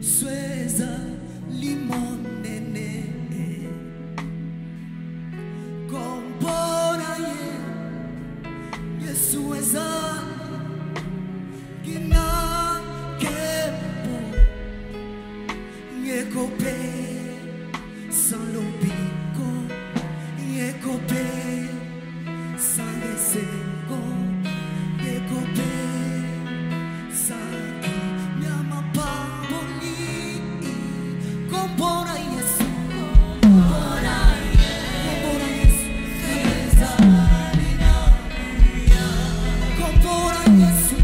Sweza limonene Kompona Yesu weza Gina kepo Yekope Salobiko Yekope Saleseko Yekope Saki Nyama Paboli Kompona Yesu Kompona Yesu Kompona Yesu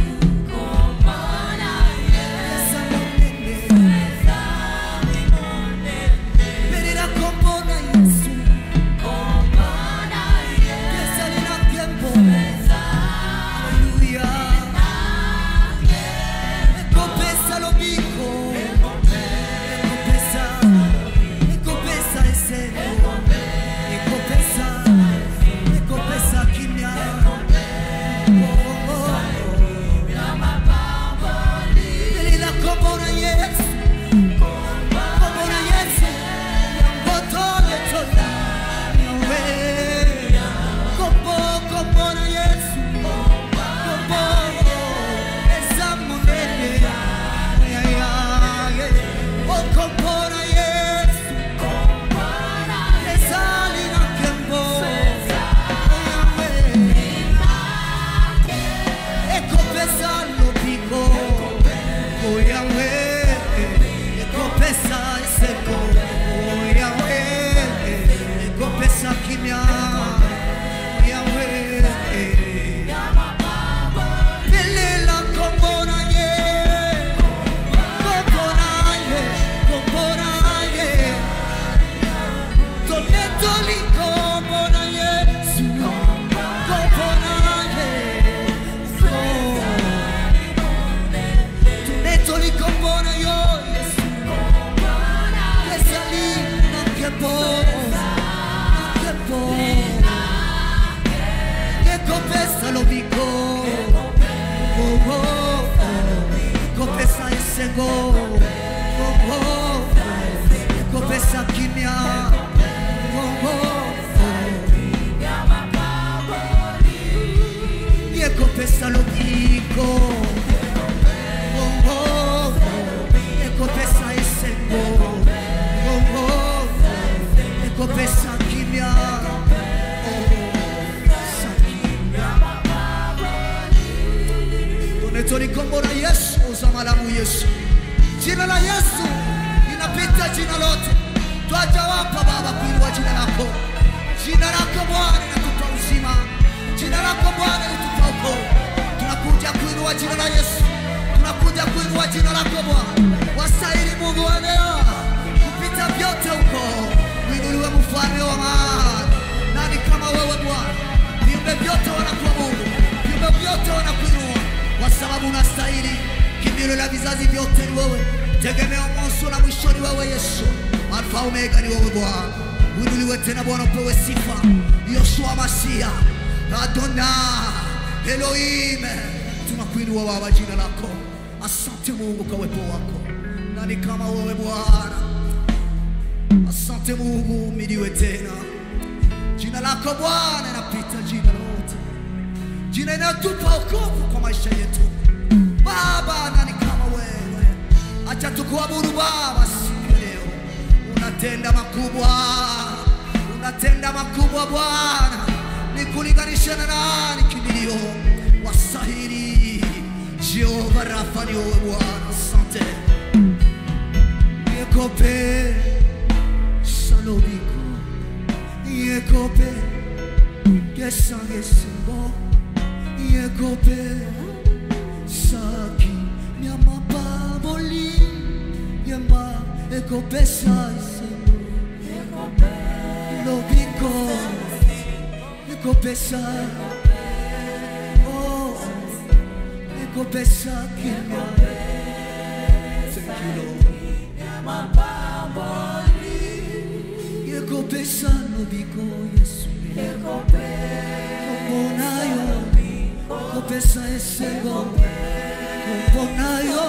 Jina la Yesu inapita jina lote. Twajawapa Baba kuinua jina lako. Jina lako Bwana linatupa uzima. Jina lako Bwana linatupa wokovu. Tunakuja kuinua jina la Yesu. Tunakuja kuinua jina lako Bwana. Wastahili Mungu wa leo. Kupita vyote huko. Uinuliwe mfalme wa amani. Nani kama wewe Bwana? Viumbe vyote wanakuabudu. Viumbe vyote wanakuinua. Kwa sababu unastahili. Kimbilio la vizazi vyote ni wewe. Tegemeo mwanzo na mwisho ni wewe Yesu. Alfa Omega ni wewe Bwana. Uinuliwe tena Bwana, upewe sifa. Yoshua Masia, Adonai, Elohim. Tunakuinua Baba jina lako. Asante Mungu kwa uwepo wako. Nani kama wewe Bwana? Asante Mungu, umiliwe tena. Jina lako Bwana linapita jina lote. Jina linatupa wokovu kwa maisha yetu. Baba, nani kama wewe? Acha tukuabudu Baba siku leo. Unatenda makubwa. Unatenda makubwa Bwana. Nikulinganisha na nani kimbilio? Wastahili. Jehova Rafa ni wewe Bwana. Asante. Yekope Salobiko. Yekope Gesange Simbo. Yekope Saki Nyama Paboli Yemba Yekope Saisendo Yekope Lobiko Yekope Sa Oh Yekope Saki Thank you Lord. Nyama Paboli Yekope Sa Lobiko Yesu Yekope Koponayo Kopesa esego Koponayo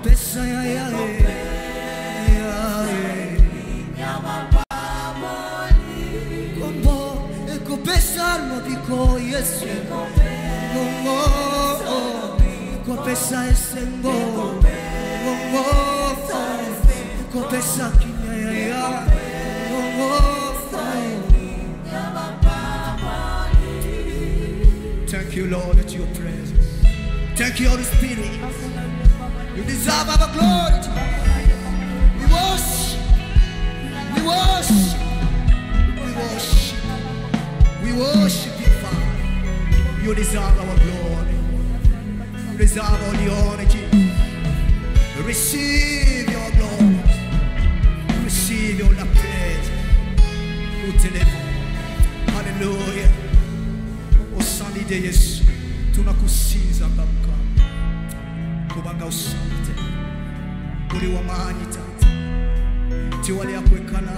pesa ya ya kombo eko pesa no biko Yesu kombo eko pesa esengo kombo eko pesa kinya ya kombo. Thank you, Lord, at your presence. Thank you, Holy Spirit. You deserve our glory. We worship. We worship. We worship. We worship you, Father. You deserve our glory. You deserve all the honor, Jesus. Receive your glory. Receive your praise. Hallelujah. Osanide Yesu, tunakusiza Baba, kubanga usanite, uli wa maani tata, tiwali ya kwekana,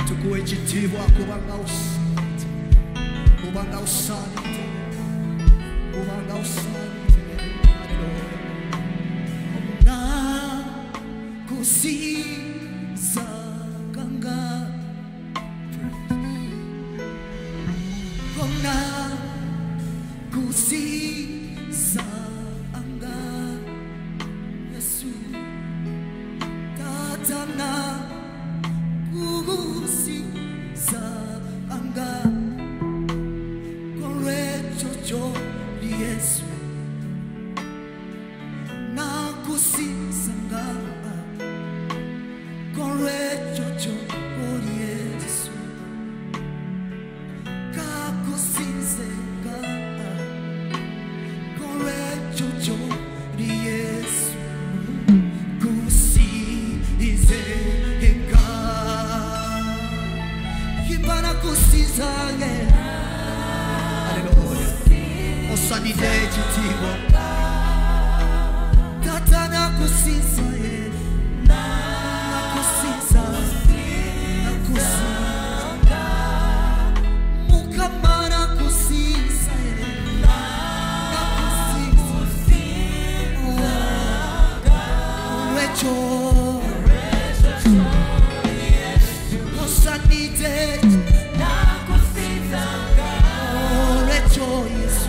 tukuwe jitiwa kubanga usanite, kubanga usanite, kubanga usanite, na kusiza kanga. Na kusiza anga Yesu tata na kusiza anga kore chocho Yesu na kusiza anga kore chocho Yesu Osanide jitiwa tata na kusiza na kusiza na kusiza mukamana kusiza na kusiza recho osanide na kusiza recho Yesu.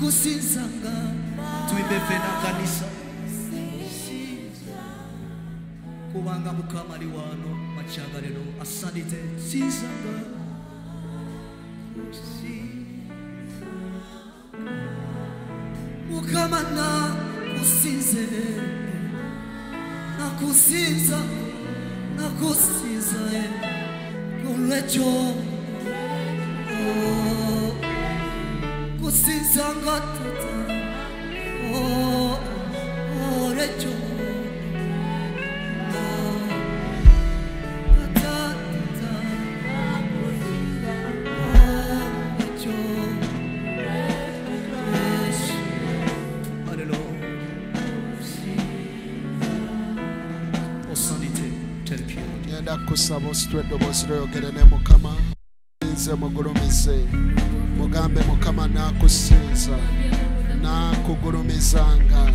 Kusinzanga tuibefena kanisa kubanga mukamali wano machagalero asanite sinzanga mukamana kusinze na kusinza kulecho kusinzanga tata lecho tata kusaba ositwe eddoboozi lyoyogere ne Mukama nze mugulumize mugambe Mukama nakusinza nakugulumizanga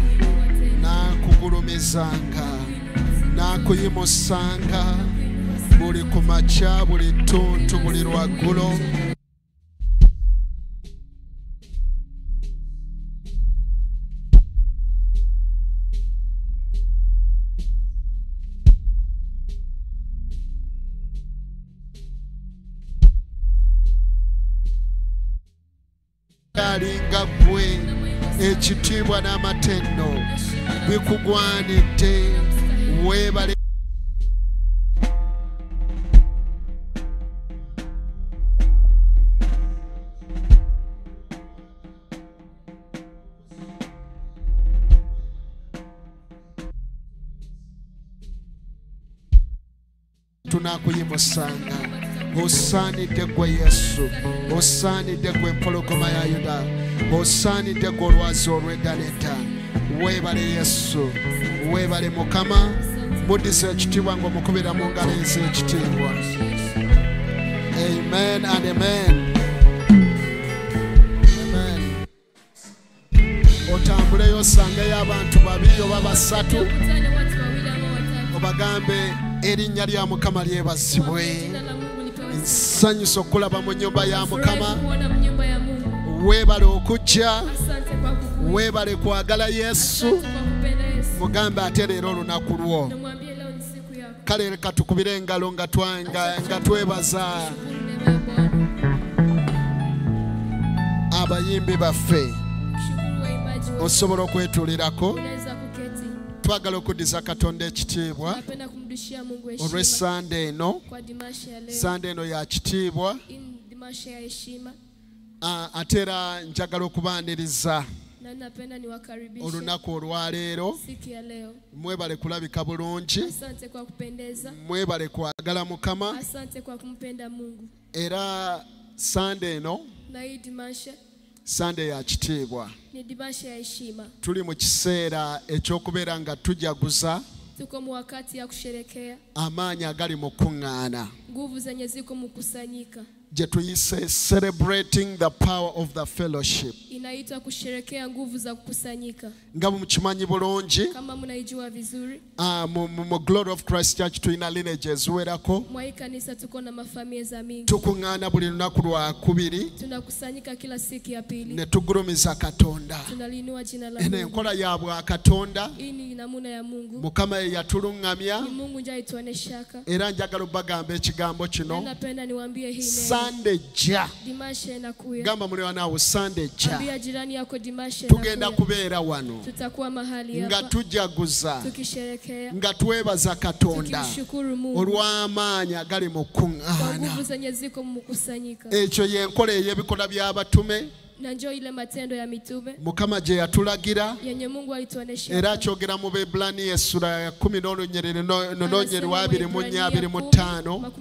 nakuyimusanga buli kumakya buli ttuntu buli lwaggulo alinga ggwe ekitiibwa n'amatendo bikugwanidde weebale tunakuyimusanga osaanidde ggwe Yesu osaanidde ggwe empologoma ya Yuda osaanidde ggwe olwazi olw'edda weebale Yesu weebale Mukama muddize ekitiibwa ng'omukubira mu ngalo ez'ekitiibwa. Amen and amen. Amen. Otambuleyo osangeyo abantu babiri oba basatu obagambe erinnya lya Mukama lyebazibwe. Nsanyusa okulaba mu nnyumba ya Mukama. Weebale okujja weebale kwagala Yesu mugambe ate leero olunaku lwo. Kale leka tukubire engalo nga twebaza abayimbi baffe. Osobola okwetuulirako. Twagala okuddiza Katonda ekitiibwa olw'Essande eno. Sande eno ya kitiibwa. Ate era njagala okubaaniriza olunaku olwaleero. Mwebale kulabika bulungi. Mwebale kwagala Mukama. Era Sande eno Sande ya kitiibwa. Tuli mu kiseera ekyokubeera nga tujaguza tuko mu wakati ya kusherekea amaanyi agali mu kuŋŋaana. Nguvu zenye ziko mu kusanyika. Je tuyise celebrating the power of the fellowship. Inaitwa kusherekea nguvu za kukusanyika. Nga mukimanyi bulungi. Kama mnaijua vizuri. Mu Glory of Christ Church tulina lineages werako. Mwa kanisa tuko na mafamilia mingi. Tukuŋŋaana buli lunaku lwa kubiri. Tunakusanyika kila siku ya pili. Ne tugulumiza Katonda. Tunalinua jina la Mungu. Ene enkola ya bwa Katonda. Hii ni namuna ya Mungu. Mukama yatulungamya. Ni Mungu nje aituoneshaka. Era njagala bagamba ekigambo kino. Napenda niwaambie hii neno. Sunday ja. Dimashe inakuya. Gamba muli wanaawo Sunday ja. Ambia jirani yako Dimashe tugenda kubeera wano. Tutakuwa mahali hapa. Nga tujaguza. Tukisherekea. Nga twebaza Katonda. Tukimshukuru Mungu. Olw'amaanyi agali mu kuŋŋaana. Nguvu zenye ziko mu kukusanyika. Ekyo y'enkola ey'ebikola by'abatume. Na njoo ile matendo ya mitume. Mukama gye yatulagira. Yenye Mungu alituonesha. Era akyogera mu Beebbulaniya essula ya 10:24-25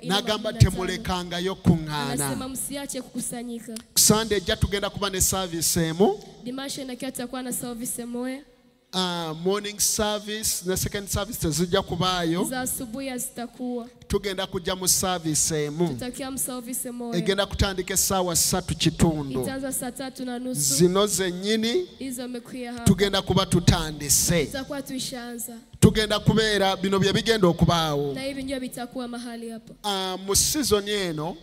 n'agamba temulekangayo kuŋŋaana. Anasema msiache kukusanyika. Sunday ejja tugenda kuba ne service emu. Dimashe na kiata kwa na service moya. Morning service na second service tezijja kubaayo. Za asubuhi zitakuwa. Tugenda kujja mu service emu. Tutakia mu service moya. Egenda kutandika essaawa 3:30. Itaanza saa 3:30. Zino zennyini. Hizo mekuya hapa. Tugenda kuba tutandise. Tutakuwa tuishaanza. Tugenda kubeera bino bye bigenda okubaawo. Na hivi ndio bitakuwa mahali hapa. Mu season eno.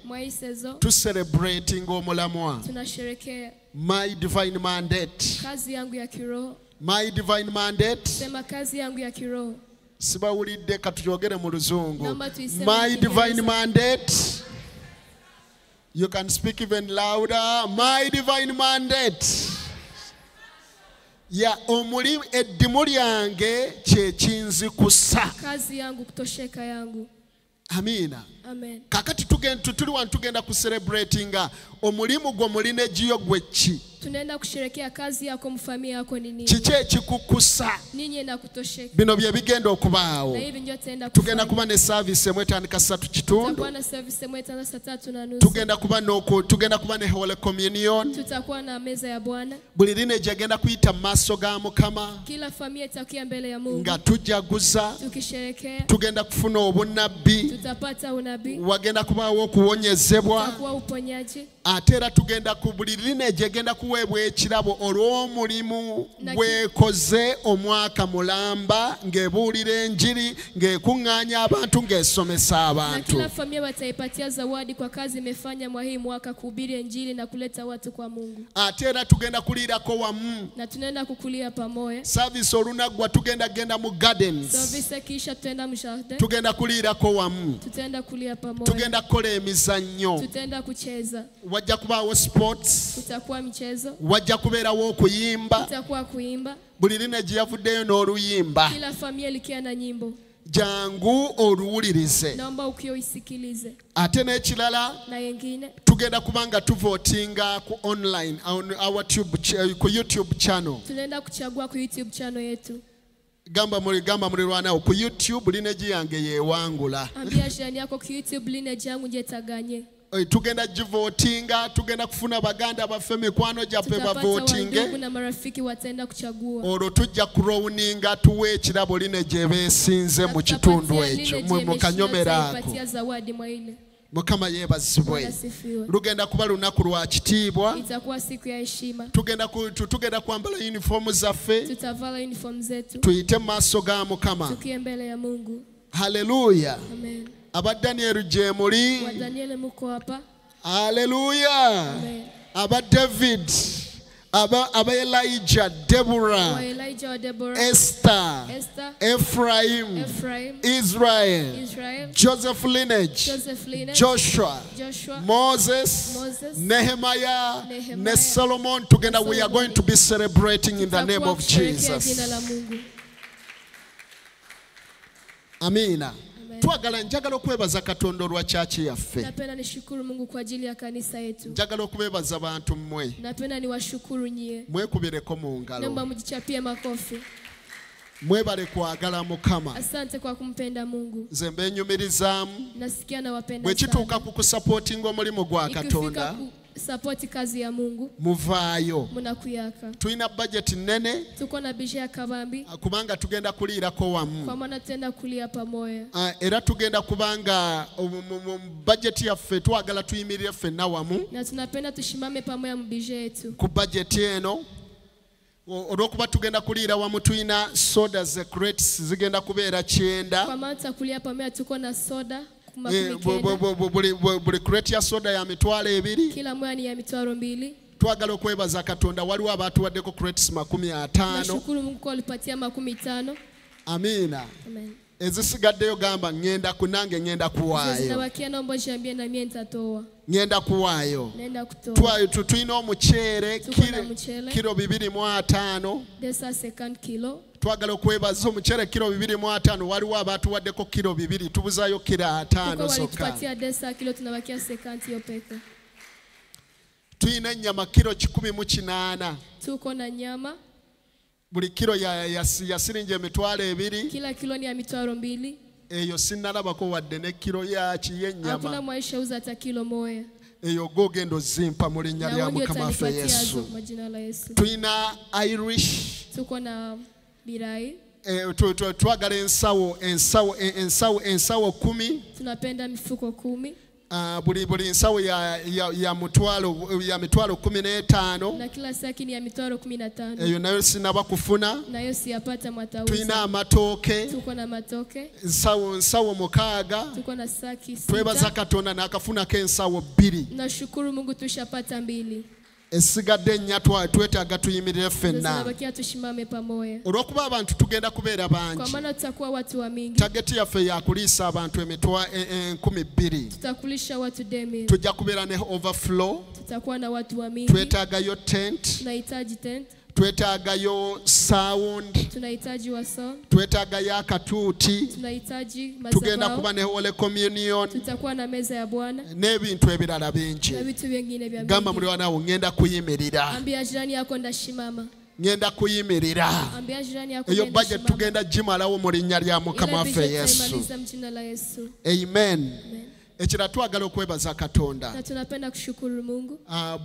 Tu celebrating omulamwa. Tunasherekea. My divine mandate. Kazi yangu ya kiroho. My divine mandate. Sema kazi yangu ya kiroho. Sibawulidde katuyogere mu luzungu. My divine mandate. You can speak even louder. My divine mandate. Ya omulimu eddimu lyange kye kinzikusa. Kazi yangu kutosheka yangu. Amina. Amen. Kakati tuli wano tugenda ku celebratinga omulimu gwo mulina ejiyo gwe ki Tunaenda kusherehekea kazi yako mfamilia yako ni nini? Kiki ekikukusa Nini na kutosheka? bino bye bigenda okubaawo. Na hivi ndio tutaenda Tugenda kuba ne service emwetandika 3 kitundu. Tutakuwa na service mweta saa 3:30. Tugenda kuba ne Holy Communion. Tutakuwa na meza ya Bwana. Buli lineegi agenda kuyita mu maaso ga Mukama Kila familia itakuwa mbele ya Mungu. nga tujaguza. Tukisherehekea Tugenda kufuna obunnabbi. tutapata unabii. Wagenda kubaawo okuwonyezebwa. Tutakuwa uponyaji. Ate era tugenda ku buli lineegi egenda kuweebwa ekirabo olw'omulimu gwekoze omwaka mulamba ng'ebuulira enjiri ng'ekuŋŋaanya abantu ng'esomesa Na abantu. kila familia wataipatia zawadi kwa kazi imefanya mwa hii mwaka kuhubiri injili na kuleta watu kwa Mungu. Ate era tugenda kuliirako wamu. Na tunaenda kukulia pamoja. Service olunaggwa tugenda genda mu gardens. Service kisha tutaenda mjardin. Tugenda kuliirako wamu. Tutaenda kulia pamoja. Tugenda kukola emizannyo. Tutaenda kucheza. Wajja kubaawo sports. Kutakuwa michezo. Wajja kubeerawo okuyimba. Kutakuwa kuimba. Buli lineegi yavuddeyo n'oluyimba. Kila familia likia na nyimbo. Jangu oluwulirize. Naomba ukiyoisikilize. Ate n'ekirala Na yengine tugenda kubanga tuvotinga ku online on our ku YouTube channel. tunaenda kuchagua ku YouTube channel yetu. Gamba mulirwana ku YouTube lineegi yange yeewangula. Ambia jirani yako ku YouTube lineegi yangu jetaganye. Tugenda jivotinga, tugenda kufuna baganda baffe mikwano gyaffe bavotinge. Ndugu na marafiki wataenda kuchagua. Olwo tujja kurowninga tuwe ekirabo lineegi ebeesinze mu kitundu ekyo mu kanyomera ako. Mukama yeebazibwe. Lugenda kuba lunaku lwa kitiibwa. Itakuwa siku ya heshima. Tugenda kwambala uniform zaffe. Tutavala uniform zetu. Tuyite mu maaso ga Mukama. Tukie mbele ya Mungu. Haleluya. Amen. Aba Daniel je muli. Wa Daniel muko hapa. Haleluya. Amen. Aba David. Aba Elijah, Deborah, Wa Elijah, wa Deborah, Esther, Ephraim, Israel, Joseph lineage, Joshua, Moses, Nehemiah, ne Solomon. Together we are going to be celebrating in the name of Jesus. Amina. Njagala okwebaza Katonda olwa church yaffe. Napenda nishukuru Mungu kwa ajili ya kanisa yetu. Njagala okubebaza abantu mmwe. Napenda niwashukuru nyie. Mwekubireko mu ngalo. Naomba mjichapie makofi. Mwebale kwagala Mukama. Asante kwa kumpenda Mungu. Nze mbenyumirizaamu. Nasikia na wapenda sana. Bwekituuka ku kusupporting omulimu gwa Katonda. Support kazi ya Mungu. Muvaayo. Munakuyaka. Tulina budget nene. Tuko na budget ya kabambi. Kubanga tugenda kuliirako wamu. Kwa maana tenda kulia pamoja. Era tugenda kubanga budget yaffe twagala tuyimirire ffenna wamu. Na tunapenda tushimame pamoja mu budget yetu. Ku budget eno. Olwokuba tugenda kuliira wamu tulina soda ze crates zigenda kubeera 9. Kwa maana tutakulia pamoja tuko na soda. Buli crate ya soda ya mitwalo 2. Kila moja ni ya mitwalo 2. Twagala okwebaza Katonda waliwo abatuwaddeko crates 50. Nashukuru Mungu kwa alipatia 50. Amina. Amen. Ezisigaddeyo gamba ngenda kunange ngenda kuwaayo. Zinabakia naomba niambie na mimi nitatoa. Ngenda kuwaayo. Nenda kutoa. Tulina omuceere kilo 2.5. Desa second kilo. Twagala okwebaza omuceere kilo 2.5 waliwo abatuwaddeko kilo 2 tubuzaayo kilo 5 sokka. Tupatia desa kilo tunabakia second hiyo peke. Tulina nyama kilo 18. Tuko na nyama. Buli kilo ya siringi emitwalo 2. Kila kilo ni ya mitwalo 2. Eyo sinnalabako wadde ne kilo ya kiyennyama. Hakuna mwaisha uza hata kilo moja. Eyo gogendo zimpa mu linnya lya Mukama waffe Yesu. Tulina Irish. Tuko na birai. Twagala ensawo 10. Tunapenda mifuko 10. Buli nsawo ya mitwalo 15. Na kila saki ni ya mitwalo 15. Eyo nayo sinaba kufuna. Nayo siyapata mwatauza. Tulina amatooke. Tuko na matoke. Nsawo 6. Tuko na saki 6. Twebaza Katonda n'akafuna k'ensawo 2. Nashukuru Mungu tushapata 2. Esigadde nnya twetaaga tuyimirire ffenna. Olw'okuba abantu tugenda kubeera bangi. Tageti yaffe yakuliisa abantu emitwa 12,000. Tujja kubeera ne overflow. Twetaagayo tent. twetaagayo sound, tunahitaji wa song, twetaagayo akatuuti, tunahitaji tugenda madhabahu, kuba ne Holy Communion tutakuwa na meza ya Bwana n'ebintu ebirala bingi. na vitu vingine vya Gamba Mungu. muli wanawo ngenda kuyimirira, Ambia jirani yako ndashimama. ngenda kuyimirira. Ambia jirani yako Eyo ndashimama. budget tugenda gimalawo mu linnya lya Mukama waffe Yesu. Tuimaliza mjina la Yesu. Amen. Amen. Ekira twagala okwebaza Katonda. Na tunapenda kushukuru Mungu.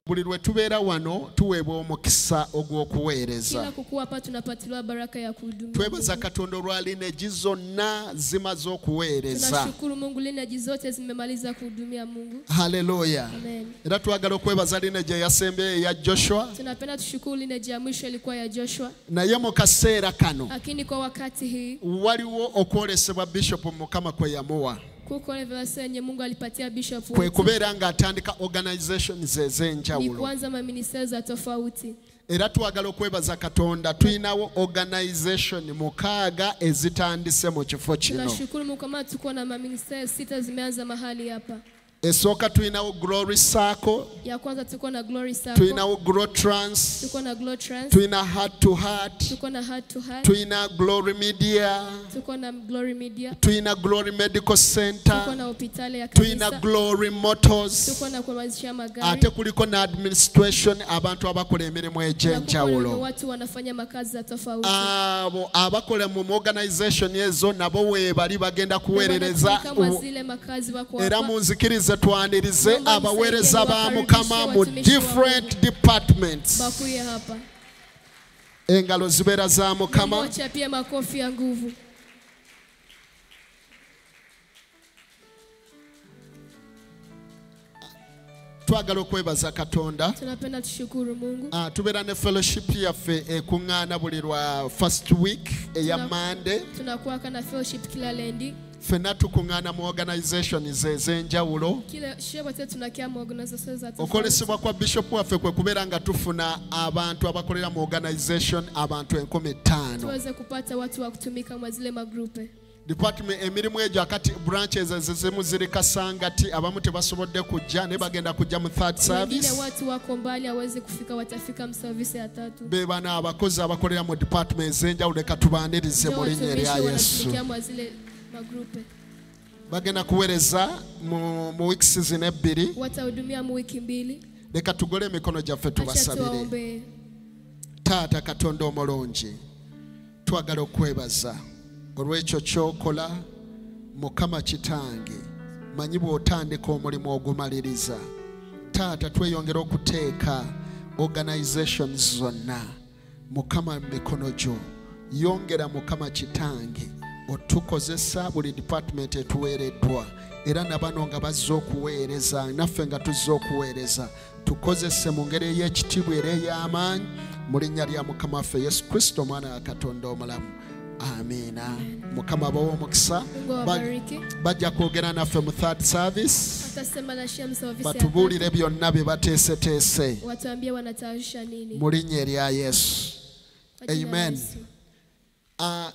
Buli lwe tubeera wano tuweebwa omukisa ogw'okuweereza. Kila kukuwa hapa tunapatiliwa baraka ya kuhudumia. Twebaza Katonda olwa lineegi zonna zimaze okuweereza. Tunashukuru Mungu, lineagi zote zimemaliza kuhudumia Mungu. Haleluya. Amen. Era twagala okwebaza lineegi eyasembe eya Joshua. Tunapenda tushukuru lineagi ya mwisho ilikuwa ya Joshua. Naye mu kaseera kano Lakini kwa wakati hii waliwo okwolesebwa Bishop Mukama kwe yamuwa. kuko revelation yenye Mungu alipatia bishop Kwe wetu. kubeera ng'atandika organizations Ni ez'enjawulo. kuanza maministeri za tofauti. Era twagala okwebaza Katonda tulinawo organization 6 ezitandise mu kifo kino. Tunashukuru Mungu kama tuko na maministeri 6 zimeanza mahali hapa. Esooka tulinawo Glory Circle, Ya kwanza tuko na Glory Circle, tulinawo Grow Trans, tuko na Glow Trans, tulina Heart to Heart, tuko na Heart to Heart, tulina Glory Media, tuko na Glory Media, tulina Glory Medical tuko Center, na hospitali ya tulina kanisa, Glory Motors, tuko na kuanzisha magari, ate kuliko na administration abantu abakola emirimu na egy'enjawulo. watu wanafanya makazi za tofauti. Abo abakola mu organization ezo nabo weebali bagenda kuweerereza. Kama zile makazi wako Era hapa. munzikirize twanirize Naomba abaweereza msaidie ba niwakaribishe Mukama mu watumishi wa different departments. Bakuye hapa. Engalo zibeera za Mukama. Moja pia makofi ya nguvu. Twagala okwebaza Katonda. Tunapenda tushukuru Mungu. Tubeera ne fellowship yaffe ekuŋŋaana buli lwa first week eya Monday. Tunakuwa kana fellowship kila lendi. Ffenna tukuŋŋaana mu organizations ez'enjawulo. Kila shebo tetu tunakia mu organizations za tofauti. Okolesebwa kwa bishop waffe kwe kubeera nga tufuna abantu abakolera mu organization abantu 5,000. Tuweze kupata watu wa kutumika mwa zile magrupe. Department emirimu egyo akati branches ezimu ziri Kasangati abamu tebasobodde kujja ne bagenda kujja mu third Wengine service. watu wako mbali hawezi kufika, watafika mservice ya tatu. Be bana abakozi abakolera mu department ez'enjawulo leka tubaanirize mu linnya erya Yesu. Wanatumikia mwa zile magrupe. Bagenda kuweereza mu weeks zino 2. Watahudumia mu wiki 2. Leka tugole emikono gyaffe Acha tubasabire. tuombe. Taata Katonda omulungi, twagala okwebaza olw'ekyo ky'okola. Mukama Kitange, manyi bw'otandika omulimu ogumaliriza. Taata, tweyongera okuteeka organizations zonna Mukama mu mikono gyo. Yongera Mukama Kitange otukozesa buli department etuweereddwa, era na bano nga bazze okuweereza, naffe nga tuzze okuweereza. Tukozese mu ngeri ey'ekitiibwa era ey'amaanyi mu linnya lya Mukama waffe Yesu Kristo, Omwana wa Katonda omulamu. Amiina. Mukama bawe omukisa. Mungu awabariki. Bajja kwogera naffe mu third service. Atasema na shia mservice ya Batubuulire byonna bye bateeseteese tatu. Watuambie wanatayarisha nini. mu linnya erya Yesu. Kwa jina la Amen. Yesu.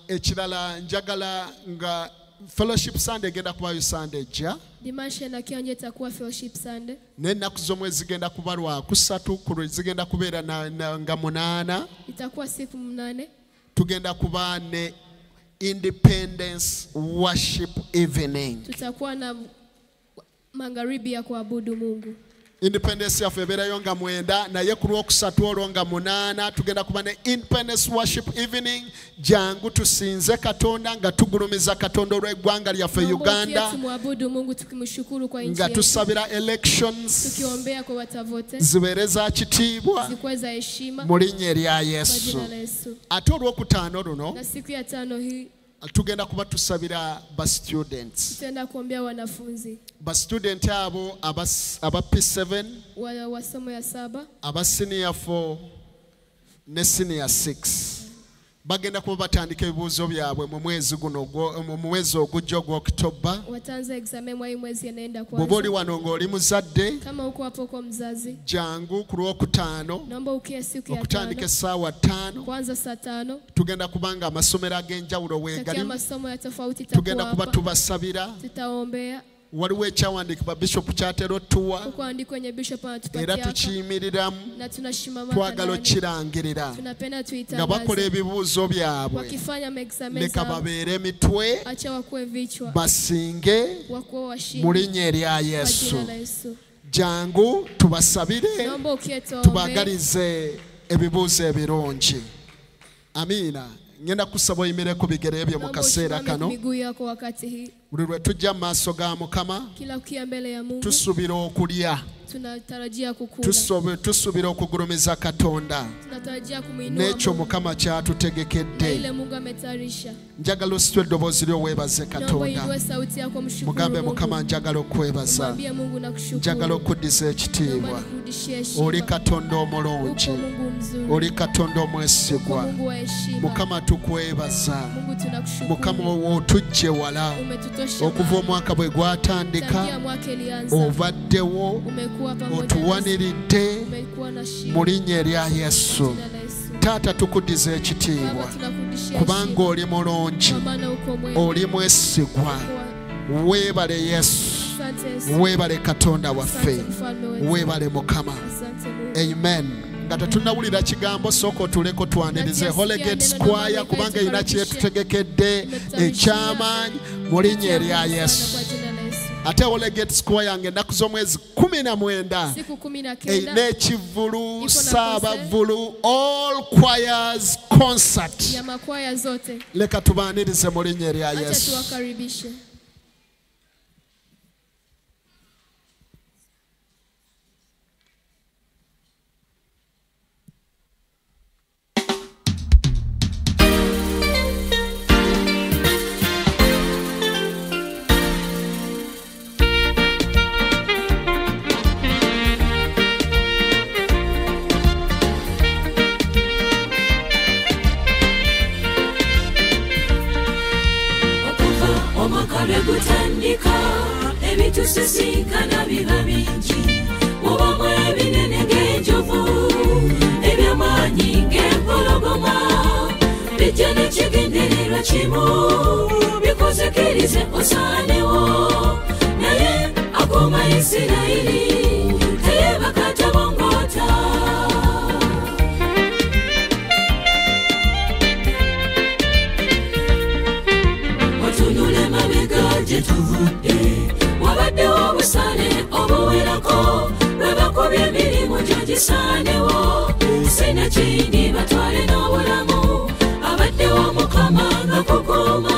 Ekirala njagala nga fellowship Sunday egenda kubayo Sunday ejja. Dimanche na kionje itakuwa fellowship Sunday. N'ennaku z'omwezi zigenda kuba Lwakusatu, ku lwe zigenda kubeera nga 8. Itakuwa siku 8. Tugenda kuba ne Independence Worship Evening. Tutakuwa na magharibi ya kuabudu Mungu. Independence yaffe ebeerayo nga 9, naye ku Lwokusatu olwo nga 8. Tugenda kuba ne Independence Worship Evening. Jangu tusinze Katonda nga tugulumiza Katonda olw'eggwanga lyaffe Uganda, Tumwabudu Mungu tukimshukuru kwa nchi nga yetu. tusabira elections Tukiombea kwa watavote. zibeere za kitiibwa Zikuwe za heshima mu linnya erya kwa Yesu. jina la Yesu. Ate Olwokutaano luno Na siku ya 5 hii tugenda kuba tusabira ba students. tutaenda kuombea wanafunzi Ba student abo aba P7, wa somo ya 7, aba senior 4 ne senior 6. Bagenda kuba batandika ebibuuzo byabwe mu mwezi guno mu mwezi ogujja ogwa October. wataanza examen mwa hii mwezi yanaenda Bw'oba oli kwanza. wano ng'oli muzadde, Kama uko hapo kwa mzazi, jangu ku Lwokutaano naomba ukie siku ya okutandika 5 essaawa 5. kwanza saa 5. Tugenda kubanga amasomero ag'enjawulo Takia weegali. masomo ya tofauti Tugenda itakuwa kuba hapa. tubasabira. Tutaombea waliwo ekyawandiikibwa bishop kyatera otuwa Kuandikwa kwenye bishop era anatupatia hapa. tukiyimiriramu Na tunashimama twagala ndani. okirangirira Tunapenda nga tuitangaze. bakola ebibuuzo byabwe Wakifanya leka megzameza. babeere emitwe Acha wakuwe vichwa. basinge Wakuwe washindi. mu linnya erya Kwa yesu jina la Yesu. jangu tubasabire Naomba ukieto tubagalize ebibuuzo ebirungi amiina ngenda kusaba oyimire ku bigere byo mu kaseera kano miguu yako wakati hii. buli lwe tujja mu maaso ga mukama Kila ukia mbele ya Mungu tusuubira okulya tunatarajia kukula. tusuubira okugulumiza katonda Tunatarajia kumuinua n'ekyo Mungu. mukama Na kyatutegekedde ile Mungu ametayarisha. njagala ositwe eddoboozi lyo weebaze Naomba katonda uinue sauti yako mshukuru mugambe Mungu. mukama njagala okwebaza Mwambie Mungu na kushukuru. njagala okuddiza Naomba ekitiibwa nikurudishie heshima. oli katonda omulungi Uko Mungu mzuri. oli katonda Uko omwesigwa Mungu wa heshima. mukama tukwebaza Mungu tunakushukuru. mukama otujje wala Umetutosha. okuva omwaka bwe gwatandika Tangia mwaka ilianza. ovaddewo Umekuwa pamoja nasi. otuwaniridde Umekuwa na shida. mu linnya erya yesu Jina la Yesu. taata tukuddiza Baba ekitiibwa tunakurudishia kubanga heshima. oli mulungi Kwa maana uko mwema. oli mwesigwa Kwa- weebale yesu Asante Yesu. weebale katonda waffe Asante mfalme wetu. weebale mukama Asante Mungu. amen nga tetunnawulira kigambo sooka otuleko twanirize Holegate Squire kubanga erina kyetutegekedde ekyamaanyi mu linnya erya yesu Kwa jina la Yesu. ate Holegate Squire ng'ennaku z'omwezi 19 Siku 19 erina ekivulu Iko na saabavulu all choirs concert ya makwaya zote. leka tubaanirize mu linnya erya Acha yesu tuwakaribishe. okuva omwaka lwe gutandika ebitusisinkana biba bingi mubamu ebinene ng'enjovu ebyamaanyi ng'empologoma bijja n'ekigendererwa kimu bikuzikirize osaanewo naye akuuma isirayiri teyeebaka tabongoota otunule mabega gye tuvudde wabaddewo obusaale obuwerako bwe bakubye emirimu gyo gisaanewo sinakindi batwale n'obulamu abaddewo mukama nga kukuuma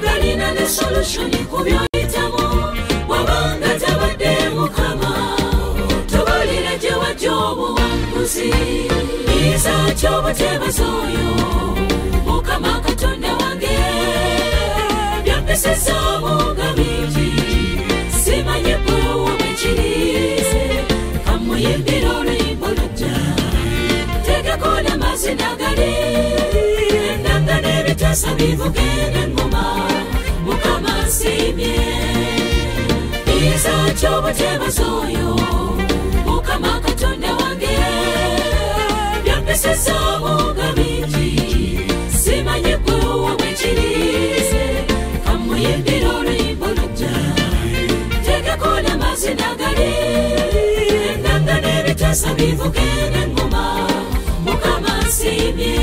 galina ne solushoni ku byoyitamu wabanga tabadde mukama tubalire gye wajja obuwanguzi iza ky'obutebaza oyo mukama katonda wange byampisizaamu nga bingi simanyi bwewo bwekiri kamuyimbira oluyimbo lujja tegeko n'amazina gali endanga n'ebitaasa bivuge n'engoma mukama nsiimye iza ky'obutebaza oyo mukama katonda wange byampisizaamu nga bingi simanyi bwewo bwekiri kamuyimbira oluyimbo lujja tegeko n'amazina gali endanga n'ebitaasa bivuge n'engoma mukama nsiimye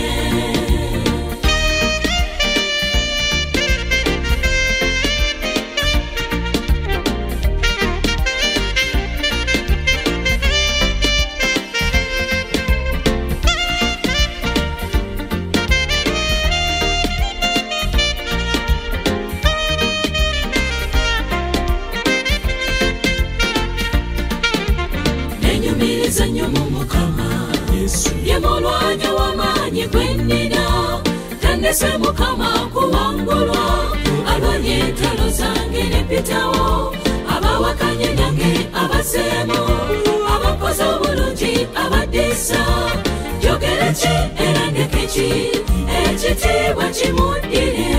nenyumiriza nnyo mu mukama ye mulwanyi w'amaanyi gwe nnina tandese mukama kuwangulwa alwanye entalo zange nepitawo abawakanye nange abaseemu abakoze obulungi abaddiisa jogere ki era ndeke ki ekitiibwa kimuddire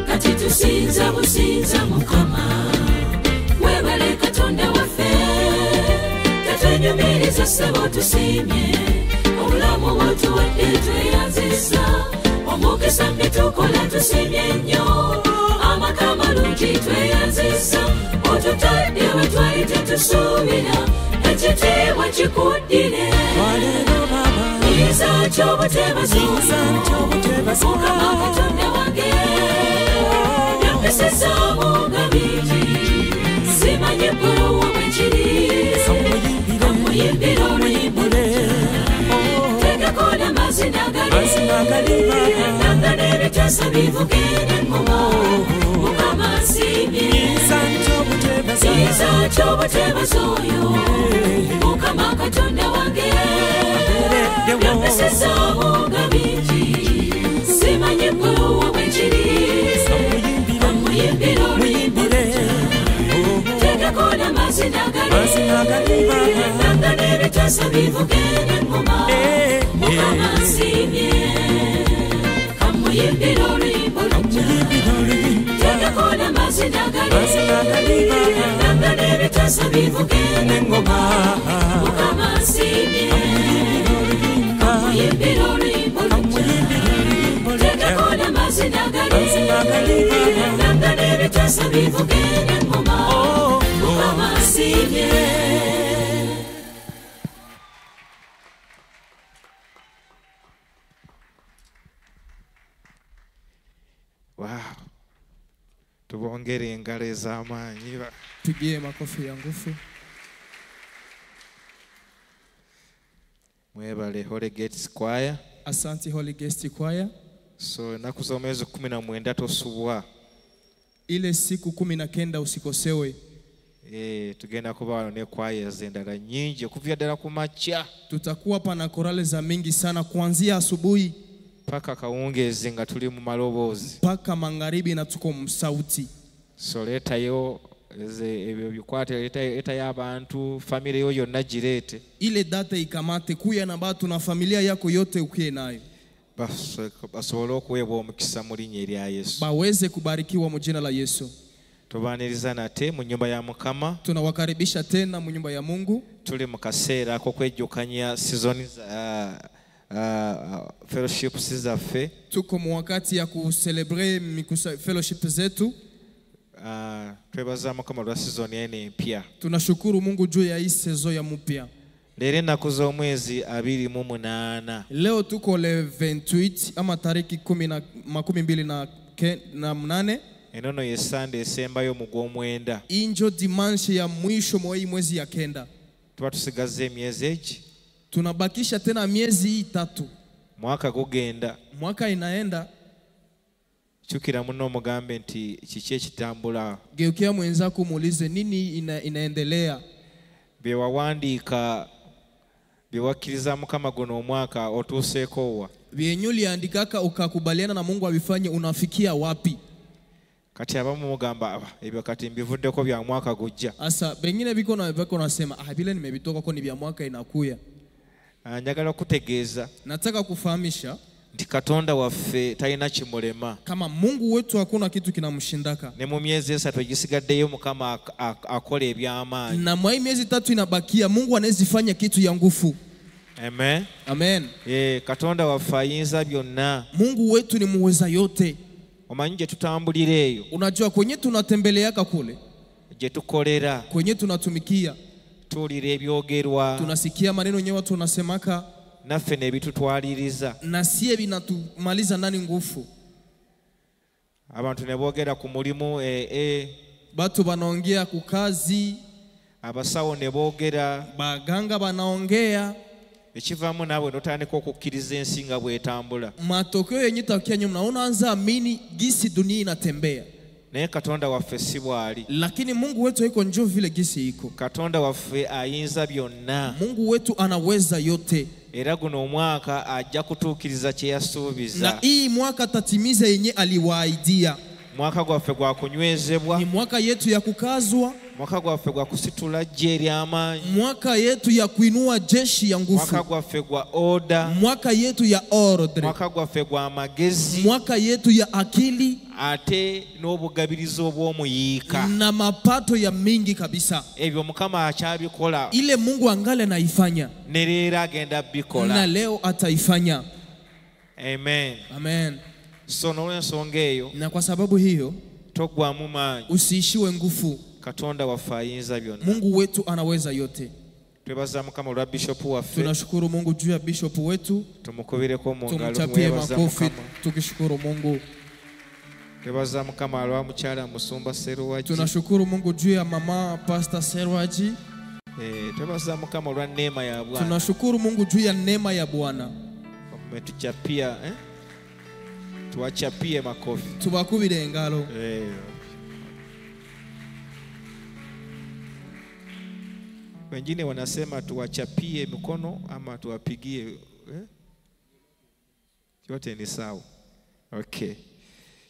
kati tusinza businza mukama webale katonda waffe tetwenyumiriza ssebo tusiimye obulamu bwotuwadde tweyanzisa omukisa bitukola tusimye nnyo amaka malungi tweyanzisa otutadde we twali tetusuubira ekitiibwa kikuddire yiza ky'obuteebazo mukama katonda wange yampesezaamu nga bingi simanyi eggulu wabwekiri kamuyimbira oluyimbo tegeko n'amazina gali nanga n'ebitaasa bivuga engoma mukama nsiimye yiza ky'obuteebazo oyo mukama katonda wange yampesezaamu nga bingi simanyi eggulu wabwekiri kamuyimbira oluyimbo tegeko n'amazina gali nanga n'ebitaasa bivuga engoma mukama nsiimye kamuyimbira oluyimbo tegeko n'amazina gali nanga n'ebitaasa bivuga engoma mukama nsiimye kamuyimbira oluyimbo tegeko n'amazina gali nanga n'ebitaasa bivuga engoma mukama nsiimye. Wow. Tubongere engalo ez'amaanyi. Pigie makofi ya nguvu. Mwebale Holy Gates Choir. Asante Holy Ghost Choir. So nakuza omwezi 19 tosubwa. Ile siku 19 usikosewe. Tugenda kuba ne choirs endala nyingi okuvya ddala ku makya. Tutakuwa pana korale za mingi sana kuanzia asubuhi paka kawungezi nga tuli mu maloboozi paka magharibi na tuko msauti. So letayo ebyo bikwate leta y'abantu family yo yonna girete. Ile data ikamate kuya na batu na familia yako yote ukie nayo. Basobola okuweebwa omukisa mu linnya erya Yesu. Baweze kubarikiwa mu jina la Yesu. Tubaniriza nate mu nyumba ya Mukama. Tunawakaribisha tena mu nyumba ya Mungu. Tuli mu kaseera kwejjukanya season fellowship zaffe. Tuko mu wakati ya kucelebrate fellowship zetu. Twebaza Mukama lwa season ene empya. Tunashukuru Mungu juu ya hii season ya mpya. Lero ennaku z'omwezi 28. Leo tuko le 28 ama tariki 28. Enono ye Sunday esembayo mu gw'omwenda. Injo dimanche ya mwisho mwa hii mwezi ya kenda. Tuba tusigaze emyezi egi. Tunabakisha tena miezi 3. Mwaka gugenda. Mwaka inaenda. Chukira muno mugambe nti kiki ekitambula. Geukia mwenzako muulize nini inaendelea. Bewawandiika bewakkiriza Mukama guno omwaka otuuseeko wa. Byenyuli andikaka ukakubaliana na Mungu abifanye unafikia wapi? Kati abamu mugamba ebyo kati mbivuddeko bya mwaka gujja. Asa bengine biko nasema bile nimebitoka ko ni bya mwaka inakuya. Njagala kutegeeza. Nataka kufahamisha nti Katonda waffe talina kimulema. Kama Mungu wetu hakuna kitu kinamshindaka. Ne mu myezi 3 egisigaddeyo Mukama akola eby'amaanyi. Na mwa myezi 3 inabakia Mungu anawezifanya kitu ya nguvu. Amen. Amen. Katonda waffe ayinza byonna. Mungu wetu ni muweza yote. Omanyi gye tutambulira eyo. Unajua kwenye tunatembeleaka kule. Gye tukolera. Kwenye tunatumikia. Tuwulira ebyogerwa. Tunasikia maneno yenyewe watu wanasemaka. Naffe ne bitutwaliriza. Na sie binatumaliza ndani nguvu. Abantu ne boogera ku mulimu batu banaongea ku kazi. Abasawo ne boogera. Baganga banaongea. Ekivaamu naawe notandika okukkiriza ensi nga bw'etambula. Matokeo yenye takia nyuma unaanza amini gisi dunia inatembea. Naye Katonda waffe si bwali. Lakini Mungu wetu iko njoo vile gisi iko. Katonda waffe ayinza byonna. Mungu wetu anaweza yote. Era guno omwaka ajja kutuukiriza kye yasuubiza. Na hii mwaka tatimiza yenye aliwaahidia. Mwaka gwaffe gwa kunywezebwa. Ni mwaka yetu ya kukazwa. Mwaka gwaffe gwa kusitula jje ery'amaanyi. Mwaka yetu ya kuinua jeshi ya nguvu. Mwaka gwaffe gwa order. Mwaka yetu ya ordre. Mwaka gwaffe gwa amagezi. Mwaka yetu ya akili. Ate n'obugabirizi obw'omuyiika. Na mapato ya mingi kabisa. Ebyo Mukama akyabikola. Ile Mungu angale naifanya. Ne leero agenda bikola. Na leo ataifanya. Amen. Amen. So n'olw'ensonga eyo Na kwa sababu hiyo togwamu maanyi. usiishiwe nguvu. Katonda waffe ayinza byonna. Mungu wetu anaweza yote. Twebaza Mukama olwa Bishop waffe. Tunashukuru Mungu juu ya bishop wetu. Tumukubireko mu ngalo. Tumchapie makofi tukishukuru Mungu. Twebaza Mukama olwa mukyala Musumba Serwaji. Tunashukuru Mungu juu ya mama Pastor Serwaji. Twebaza Mukama olwa neema ya Bwana. Tunashukuru Mungu juu ya neema ya Bwana. Tuchapia tuwachapie makofi. Tubakubire engalo. Wengine wanasema tuwachapie mikono ama tuwapigie. Yote ni sawa. Okay.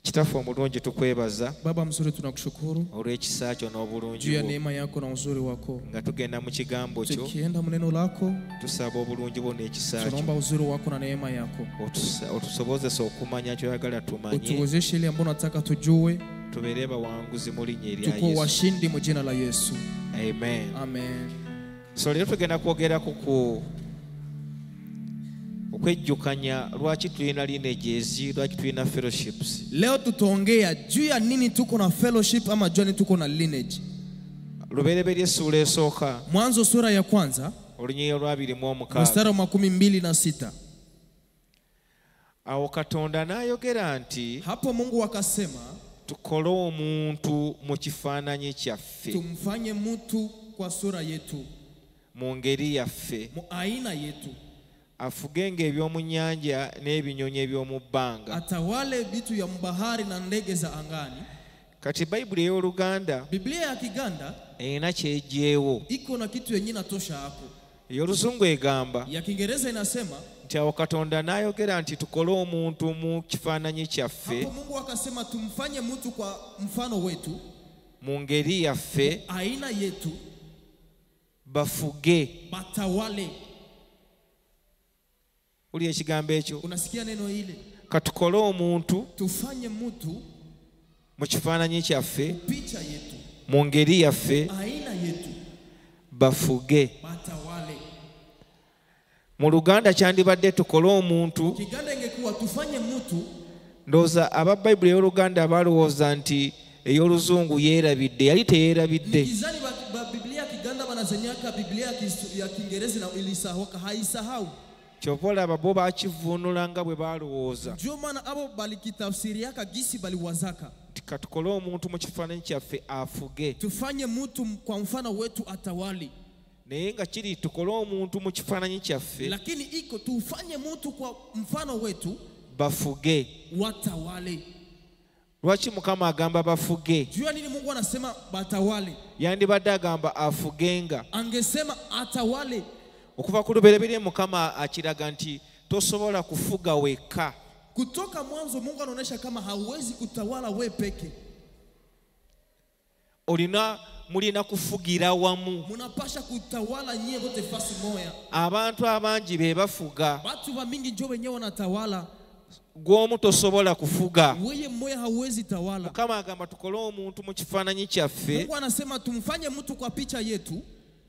Kitaffe omulungi tukwebaza. Baba mzuri tunakushukuru. Olw'ekisa kyo n'obulungi juu ya bwo. neema yako na uzuri wako. Nga tugenda mu kigambo kyo. Tukienda mu neno lako. Tusaba obulungi bwo n'ekisa kyo. Tunaomba uzuri wako na neema yako. Otusobozesa okumanya ky'oyagala tumanye. Utuwezeshe ile ambayo unataka tujue. Tubeere bawanguzi mu linnya erya Yesu. Tuko washindi mu jina la Yesu. Amen. Amen. So lero tugenda kwogera ku okwejjukanya lwaki tulina lineages, lwaki tulina fellowships. Leo tutaongea juu ya nini tuko na fellowship ama juu ya nini tuko na lineage. Lubereberye sura esooka. Mwanzo sura ya kwanza. Olunyiriri lwa 26. Mstari wa 26. Awo Katonda n'ayogera nti. Hapo Mungu akasema. Tukole omuntu mu kifaananyi kyaffe. Tumfanye mtu kwa sura yetu. Mu ngeri yaffe. Mu aina yetu. Afugenga eby'omu nnyanja n'ebinyonyi eby'omu bbanga. Atawale vitu ya mbahari na ndege za angani. Kati Bayibuli y'Oluganda. Biblia ya Kiganda. Erina kyegyewo. Iko na kitu yenye natosha hapo. Ey'Oluzungu egamba. Ya Kiingereza inasema. Nti awo Katonda n'ayogera nti tukole omuntu mu kifaananyi kyaffe. Hapo Mungu akasema tumfanye mtu kwa mfano wetu. Mu ngeri yaffe. Aina yetu. Bafuge. Batawale. Uli ekigambo ekyo. Unasikia neno hili? Katukole omuntu. Tufanye mtu. Mu kifaananyi kyaffe. Picha yetu. Mu ngeri yaffe. Aina yetu. Bafuge. Batawale. Mu Luganda kyandibadde tukole omuntu. Kiganda ingekuwa tufanye mtu. Ndowooza aba Bayibuli y'Oluganda balowooza nti ey'Oluzungu yeerabidde, yali teyeerabidde. Nikizani Biblia Kiganda banazenyaka Biblia ya Kiingereza na ilisahauka haisahau. Kyova olaba bo bakivuunula nga bwe balowooza. Ndio maana abo balikitafsiri yaka gisi baliwazaka. Katukole omuntu mu kifaananyi kyaffe afuge. Tufanye mtu kwa mfano wetu atawali. Naye nga kiri tukole omuntu mu kifaananyi kyaffe. Lakini iko tufanye mtu kwa mfano wetu. Bafuge. Watawale. Lwaki Mukama agamba bafuge? Jua nini Mungu anasema batawale? Yandibadde agamba afugenga. Angesema atawale. Okuva ku lubereberye Mukama akiraga nti tosobola kufuga weka. Kutoka mwanzo Mungu anaonyesha kama hauwezi kutawala we peke. Mulina kufugira wamu. Munapasha kutawala nyie wote fasi moya. Abantu abangi be bafuga. Watu wa mingi njo wenyewe wanatawala. Gwomu tosobola kufuga. Wewe mmoja hauwezi tawala. Mukama agamba tukole omuntu mu kifaananyi kyaffe. Mungu anasema tumfanye mtu kwa picha yetu.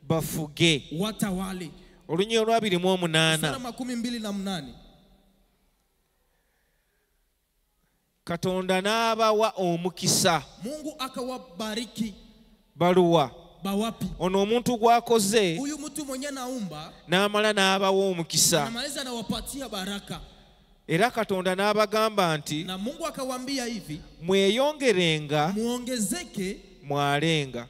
Bafuge. Watawale. Olunyiriri lwa 28. Sura 28. Katonda n'abawa omukisa. Mungu akawabariki. Baluwa. Bawapi? Ono omuntu gwakoze. Huyu mtu mwenye naumba. N'amala n'abawa omukisa. Anamaliza na wapatia baraka. Era Katonda n'abagamba nti. Na Mungu akawaambia hivi. Mweyongerenga. Muongezeke. Mwalenga.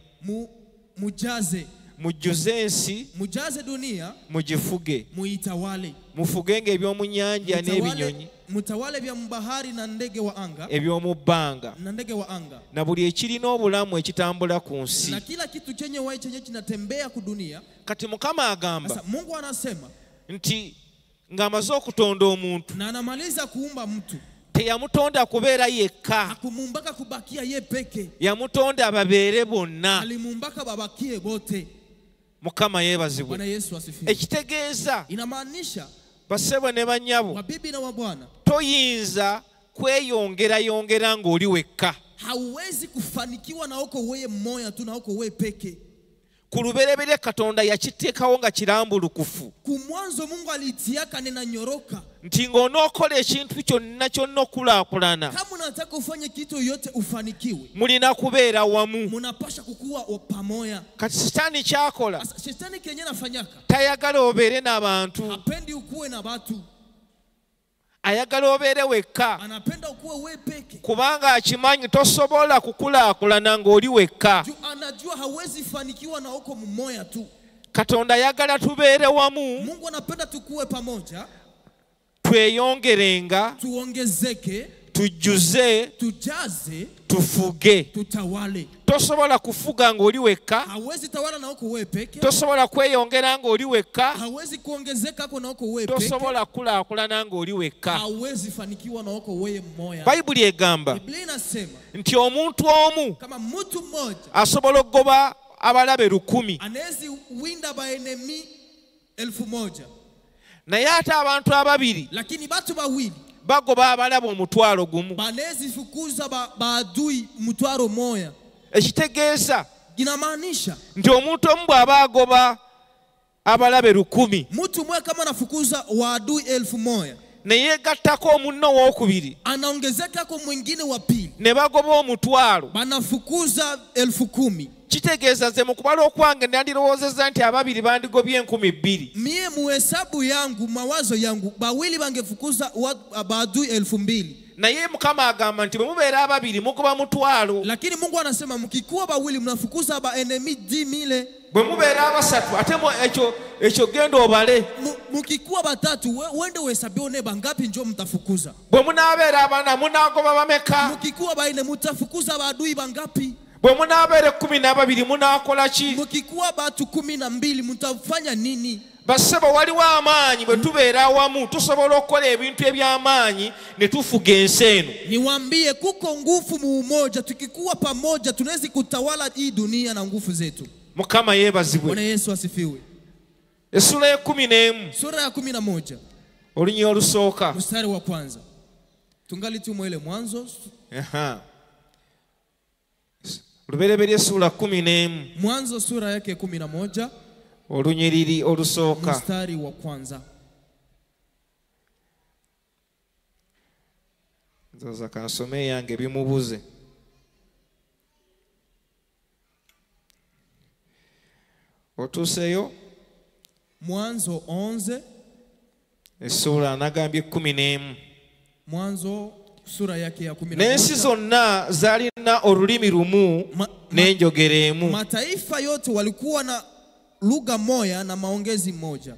Mujaze. Mujjuze ensi. Mujaze dunia. Mugifuge. Muitawale. Mufugenga eby'omu nnyanja n'ebinyonyi. Mutawale bya mbahari na ndege wa anga. Eby'omu bbanga. Na ndege wa anga. Na buli ekirina obulamu ekitambula ku nsi. Na kila kitu chenye wai chenye kinatembea ku dunia. Kati Mukama agamba. Sasa Mungu anasema. Nti ng'amaze okutonda omuntu. Na anamaliza kuumba mtu. Teyamutonda kubeera yekka. Hakumumbaka kubakia ye peke. Yamutonda babeere bonna. Alimumbaka babakie bote. Mukama yeebazibwe. Bwana Yesu asifiwe. Ekitegeeza. Inamaanisha. Basebwe ne bannyabo. Wabibi na wabwana. Toyinza kweyongera ng'oli wekka. Hauwezi kufanikiwa na uko wewe mmoja tu na uko wewe peke. ku luberebere Katonda yakiteekawo nga kirambulukufu Kumwanzo Mungu alitiaka nena nyoroka. nti ng'onookola ekintu kyonna kyonna okulaakulana Kama unataka ufanye kitu yote ufanikiwe, mulina kubeera wamu. munapasha kukuwa pamoja. Kati sitaani kyakola Shetani kenye nafanyaka, tayagala obeere n'abantu, hapendi ukuwe na watu, ayagala obeere wekka anapenda ukuwe wewe peke. kubanga akimanyi tosobola kukulaakulana ng'oli wekka. Juu anajua hawezi fanikiwa na uko mmoja tu. Katonda ayagala tubeere wamu, Mungu anapenda tukuwe pamoja, tweyongerenga, tuongezeke, tujjuze, tujaze, tufuge. tutawale. Tosobola kufuga ng'oli wekka, Hawezi tawala na uko wewe peke. tosobola kweyongera ng'oli wekka, Hawezi kuongezeka kwa na uko wewe peke. tosobola kulaakulana ng'oli wekka. Hawezi fanikiwa na uko wewe mmoja. Bayibuli egamba Biblia inasema nti omuntu omu kama mtu mmoja asobola okugoba abalabe 1,000 anawezi winda baenemi 1,000, naye ate abantu ababiri lakini batu bawili bagoba abalabe 1,000. banawezi fukuza baadui mtwaro moya. Ekitegeeza Inamaanisha nti omuntu omu bw'aba agoba abalabe 1,000 mtu mmoja kama anafukuza waadui 1,000, ne yeegattako omunno owookubiri anaongezeka kwa mwingine wa pili, ne bagoba 1,000. banafukuza 10,000. Kitegeeza nze mu kubala okwange nandirowoozezza nti ababiri bandigobye 2,000. Mie muhesabu yangu, mawazo yangu, bawili bangefukuza baadui 2,000. Naye Mukama agamba nti bwe mubeera ababiri mugoba 1,000. Lakini Mungu anasema mkikuwa bawili mnafukuza baenemi 10,000. Bwe mubeera abasatu ate ekyo genda obale. Mkikuwa batatu wende uhesabie one bangapi njo mtafukuza. Bwe munaabeera abana munaagoba bameka? Mkikuwa baine mtafukuza baadui bangapi. Bwe munaabeera 12 munaakola ki? Mkikuwa batu 12 mtafanya nini? Bassebo waliwo amaanyi bwe tubeera awamu tusobola okukola ebintu eby'amaanyi ne tufuga ensi eno. Niwaambie kuko nguvu mu umoja, tukikuwa pamoja tunaweza kutawala hii dunia na nguvu zetu. Mukama yeebazibwe. Bwana Yesu asifiwe. Essula ya 11 Sura ya 11 olunyiri olusooka. mstari wa kwanza. Tungali tu ile Mwanzo. Lubereberye essula 11 Mwanzo sura yake 11 olunyiriri olusooka. mstari wa kwanza. Nzoza kansome yange bimubuze. Otuuseyo? Mwanzo 11 essula anagambye 11. Mwanzo sura yake ya 11. N'ensi zonna zaalina olulimi lumu n'enjogera emu. Mataifa yote walikuwa na lugha moja na maongezi moja.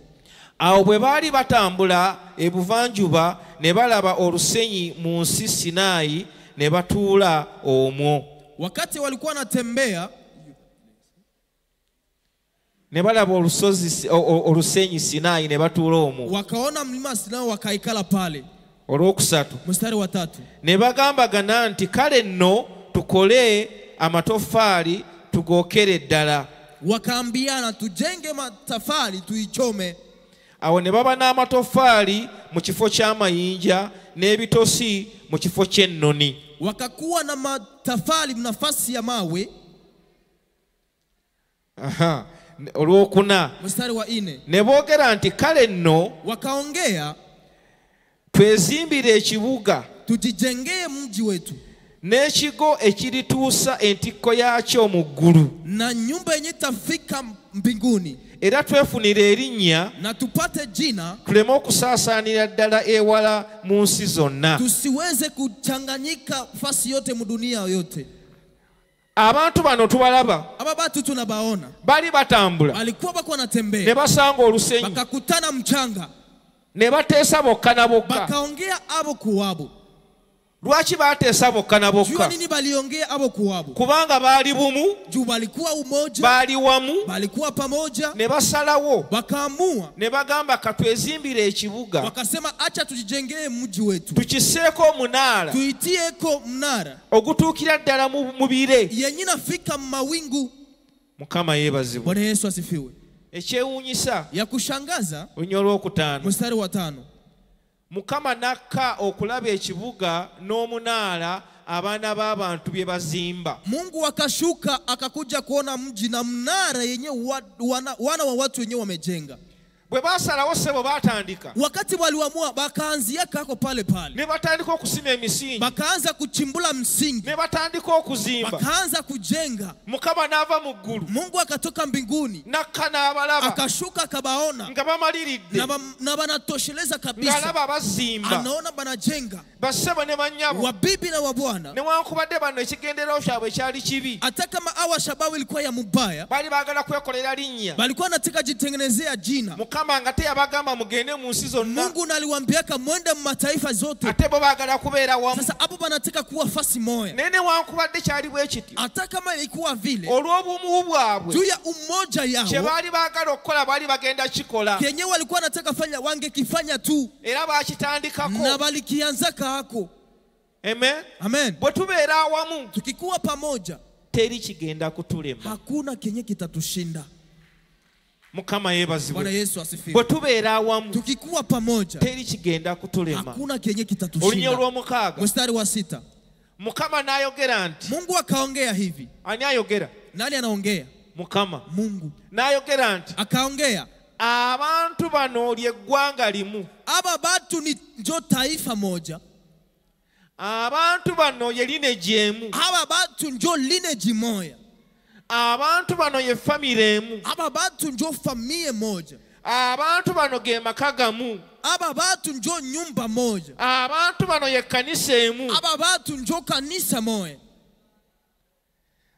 Awo bwe baali batambula ebuvanjuba ne balaba olusenyi mu nsi Sinaayi ne batuula omwo. Wakati walikuwa wanatembea ne balaba olusenyi Sinaayi ne batuula omwo. wakaona mlima Sinai wakaikala pale. Olwokusatu Mstari wa 3. ne bagambagana nti kale nno tukole amatoffaali tugookere ddala. Wakaambiana tujenge matafali tuichome. Awo ne baba n'amatoffaali mu kifo ky'amayinja n'ebitosi mu kifo ky'ennoni. Wakakuwa na matafali nafasi ya mawe. Olwokuna Mstari wa 4. ne boogera nti kale nno Wakaongea twezimbire ekibuga tujijengee mji wetu n'ekigo ekirituusa entikko yaakyo mu ggulu, na nyumba yenye tafika mbinguni, era twefunire erinnya na tupate jina, tuleme okusaasaanira ddala ewala mu nsi zonna. tusiweze kuchanganyika fasi yote mu dunia yote. Abantu bano tubalaba Aba batu tunabaona bali batambula walikuwa bako ne wanatembea, basanga olusenyi bakakutana mchanga, ne bateesa bokka na bokka. bakaongea abo kuwabo. Lwaki bateesa bokka na Jua bokka? nini baliongea abo kuwabo? Kubanga baali bumu, Juu balikuwa umoja, baali wamu, balikuwa pamoja, ne basalawo wakaamua ne bagamba katwezimbire ekibuga wakasema acha tujijengee mji wetu, tukiseeko omunaala tuitieko mnara ogutuukira ddala mu bire. yenye nafika mawingu. Mukama yeebazibwe. Bwana Yesu asifiwe. Ekyewuunyisa Ya kushangaza olunya olwokutaano, mstari wa 5. Mukama nakka okulaba ekibuga n'omunaala abaana b'abantu bye bazimba. Mungu akashuka akakuja kuona mji na mnara yenye wana wa watu wenyewe wamejenga. Bwe basalawo sebo batandika. Wakati waliamua bakaanzia kako pale pale. Ne batandika okusima emisingi. Bakaanza kuchimbula msingi. Ne batandika okuzimba. Bakaanza kujenga. Mukama n'ava mu ggulu. Mungu akatoka mbinguni. Nakka n'abalaba. Akashuka akabaona. Nga bamaliridde. Na banatosheleza kabisa. Ng'alaba bazimba. Anaona banajenga. Basebo ne bannyabo. Wabibi na wabwana. Newankubadde bano ekigenderero kyabwe kyali kibi. Hata kama awa shababu ilikuwa ya mubaya. Bali baagala kwekolera linnya. Balikuwa nataka jitengenezea jina. Mukama nga teyabagamba mugende mu nsi zonna. Mungu naliwaambiaka mwende mataifa zote. Ate bo baagala kubeera wamu. Sasa hapo banataka kuwa fasi moja. Nene wankubadde kyali bwe kiti. Hata kama ilikuwa vile. Olw'obumu bwabwe. Juu ya umoja yao. Kye baali baagala okukola baali bagenda kikola. Kenye walikuwa nataka fanya wangekifanya tu. Era baakitandikako. Na balikianzaka hako. Amen. Amen. Bwe tubeera awamu. Tukikuwa pamoja. Teri kigenda kutulema. Hakuna kenye kitatushinda. Mukama yeebazibwe. Bwana Yesu asifiwe. Bwe tubeera awamu. Tukikuwa pamoja. Teri kigenda kutulema. Hakuna kenye kitatushinda. Olunya olw'omukaaga. Mstari wa 6. Mukama n'ayogera nti. Mungu akaongea hivi. Ani ayogera? Nani anaongea? Mukama. Mungu. N'ayogera nti. Akaongea. Abantu bano ly'eggwanga limu. Aba batu ni njo taifa moja. Abantu bano ye lineage emu. Aba batu njo lineage moja. Abantu bano ye family emu. Aba batu njo familia moja. Abantu bano ge maka gamu. Aba batu njo nyumba moja. Abantu bano ye kanisa emu. Aba batu njo kanisa moja.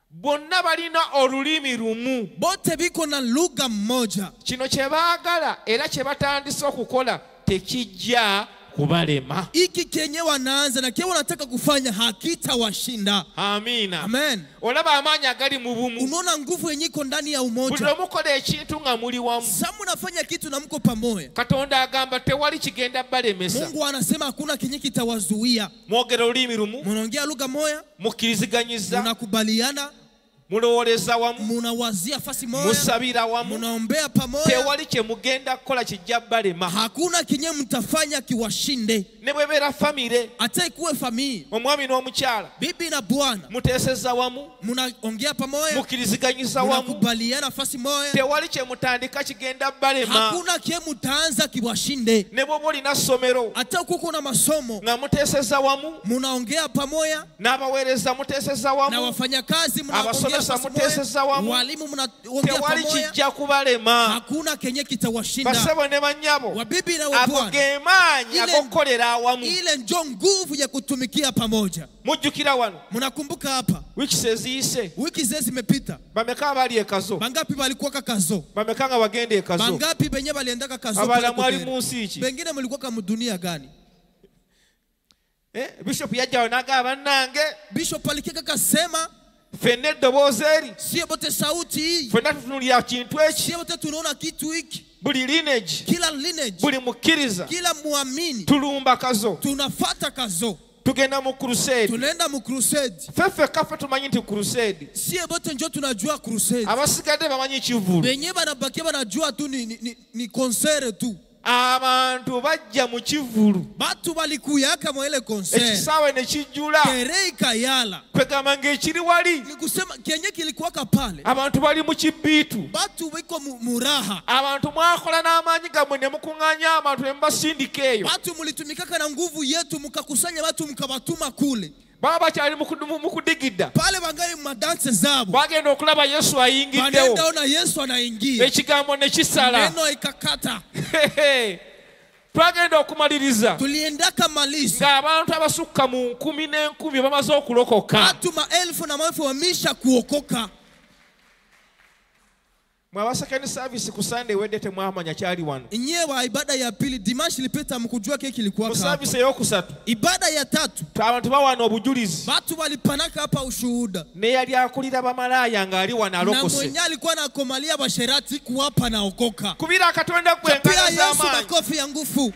Bonna balina olulimi lumu. Bote biko na lugha moja. Kino kye baagala era kye batandise okukola tekijja kubalema. Iki kenye wanaanza na kile wanataka kufanya hakitawashinda. Amina. Amen. Olaba amaanyi agali mu bumu. Unaona nguvu yenye iko ndani ya umoja. Buli omukola ekintu nga muli wamu. Samu unafanya kitu na mko pamoja. Katonda agamba tewali kigenda balemesa. Mungu anasema hakuna kenye kitawazuia. Mwogera olulimi lumu. Munaongea lugha moja. Mukiriziganyiza. Munakubaliana. Mulowoleza wamu. Munawazia fasi moja. Musabira wamu. Munaombea pamoja. Tewali kye mugenda kola kijja balema. Hakuna kenye mtafanya kiwashinde. Ne bwebeera famire. Hata ikuwe familia. Omwami n'omukyala. Bibi na bwana. Muteeseza wamu. Munaongea pamoja. Mukiriziganyiza wamu. Munakubaliana fasi moja. Tewali kye mutandika kigenda balema. Hakuna kye mutaanza kiwashinde. Ne bw'oba olina ssomero. Hata kuko na masomo. Nga muteeseza wamu. Munaongea pamoja. N'abaweereza muteeseza wamu. Na wafanyakazi munaongea muteseza wamu. Walimu mnaongea tewali pamoja. kijja kubalema. Hakuna kenye kitawashinda. Basebo ne bannyabo. Wabibi na wabwana. Ago ge maanyi ag'okukolera awamu. Ile njo nguvu ya kutumikia pamoja. Mujjukira wano. Munakumbuka hapa. Wiki eziise. Wiki zimepita. Bameka abali ekazo. Bangapi balikuwa kazo? Bameka nga bagenda ekazo. Bangapi benye baliendaka kazo? Abala mwali mu nsi ki? Bengine mlikuwa kama dunia gani? Bishop yajja n'agamba bannange. Bishop alikeka kasema Fenne eddoboozi eri. Sio bote sauti hii. Fenna tutunulira kintu eki. Sio bote tunaona kitu hiki. Buli lineage. Kila lineage. Buli mukkiriza. Kila muamini. Tulumba kazo. Tunafata kazo. Tugenda mu crusade. Tunaenda mu crusade. Fefe kafe tumanyi nti crusade. Sio bote njo tunajua crusade. Abasigadde bamanyi kivulu. Benye banabakia banajua tu ni concert tu. Abantu bajja mu kivulu. Batu balikuyaka mu ile concert. Ekisaawe ne kijjula. Kereika yala. Kwegamba ng'ekiri wali. Ni kusema kenye kilikuwaka pale. Abantu bali mu kibiitu. Batu biko muraha. Abantu mwakola n'amaanyi gammwe ne mukuŋŋaanya abantu ne mubasindika eyo. Batu mulitumikaka na nguvu yetu mukakusanya batu mukabatuma kule. Baba bakyali mu kudigidda. Pale bangali mu madanse zabo. Bagenda okulaba Yesu ayingiddewo. Banenda ona Yesu anaingia. Ekigambo ne kisala. Neno ikakata. Twagenda okumaliriza. Tuliendaka maliza. Ng'abantu abasukka mu 10 n'enkumi bamaze okulokoka. Watu maelfu na maelfu wamisha kuokoka. Mwa second service ku Sunday wedde temwamanya kyali wano. Nyewe ibada ya pili dimanche ilipita mkujua kile kilikuwa hapa. Mu service yokusatu. Ibada ya tatu. Abantu bawana obujulizi. Watu walipanaka hapa ushuhuda. Ne yali akulira bamalaya nga ali wana alokose. Na mwenye alikuwa anakomalia basherati kuwapa na okoka. Kubira Katonda gwe ngala za Yesu makofi ya nguvu.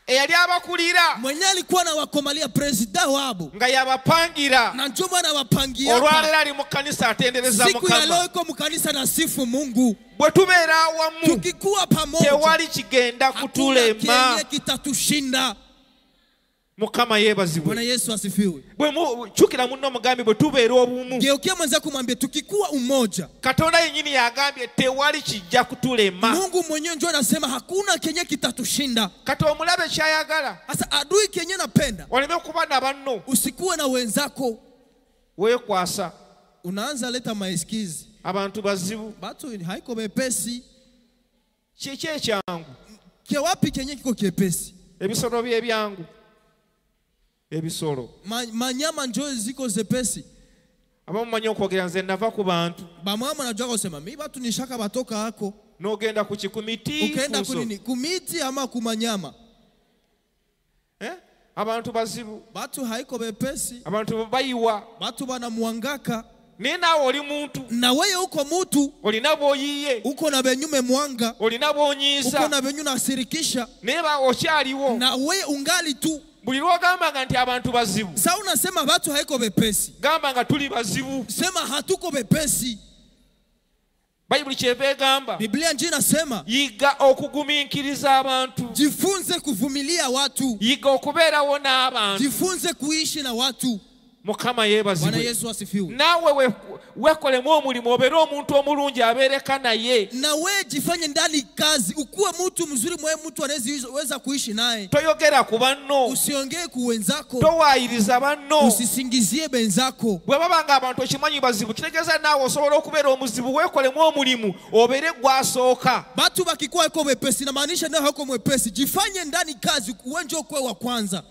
Eyali abakulira. Mwenye alikuwa na wakomalia president wabo. Nga yabapangira. Na njuma na wapangia. Olwalero ali mu kanisa atendereza Mukama. Siku ya leo iko mu kanisa na sifu Mungu. Bwe tubeera awamu. Tukikuwa pamoja. Tewali kigenda kutulema. Hakuna kenye kitatushinda. Mukama yebazibwe. Bwana Yesu asifiwe. Bwe chukira munno mugambi bwe tubeera obumu. Geukia mwenzako kumwambia tukikuwa umoja. Katonda yennyini yagambye tewali kijja kutulema. Mungu mwenyewe ndio anasema hakuna kenye kitatushinda. Kati omulabe kyayagala. Sasa adui kenye napenda. Waleme kuba na banno. Usikuwe na wenzako. Wekwasa. Unaanza leta maesikizi. Abantu bazibu. Batu haiko bepesi. Kiki ekyangu? Wapi kenye kiko kiepesi? Ebisolo bye byangu. Ebisolo. Manyama njo ziko zepesi. Abamumanyi okwogera nze nava ku bantu. Bamwama najua kusema mimi batu nishaka batoka hako. Nogenda ku kikumiti. Ukaenda kunini? Kumiti ama kumanyama? Abantu bazibu. Batu haiko bepesi. Abantu bayiwa. Batu banamuangaka. Nina oli muntu. Na wewe uko mutu. Olina boyiye. Uko na benyume mwanga. Olina bonyiza. Uko na benyu nasirikisha. Neba okyaliwo. Na wewe ungali tu. Buli lwogambanga nti abantu bazibu. Sasa unasema batu haiko bepesi. Gamba nga tuli bazibu. Sema hatuko bepesi. Bayibuli kyeva egamba. Biblia nje inasema yiga okugumiikiriza abantu. Jifunze kuvumilia watu. Yiga okubeerawo n'abantu. Jifunze kuishi na watu. Mukama yebazibwe. Bwana Yesu asifiwe. Nawe wekolemu omulimu obeere omuntu omulungi abeereka naye. Na wewe jifanye ndani kazi ukuwe mtu mzuri mwe mtu anaweza kuishi naye. Toyogera ku banno. Usiongee ku wenzako. Towaayiriza banno. Usisingizie benzako. Bwe babanga abantu ekimanyi bazibu kitegeeza naawe osobola okubeera omuzibu weekolemu omulimu obeere gwasooka. Batu bakikuwa iko bepesi na maanisha nawe hako mwepesi. Jifanye ndani kazi uwenje okwe wa kwanza.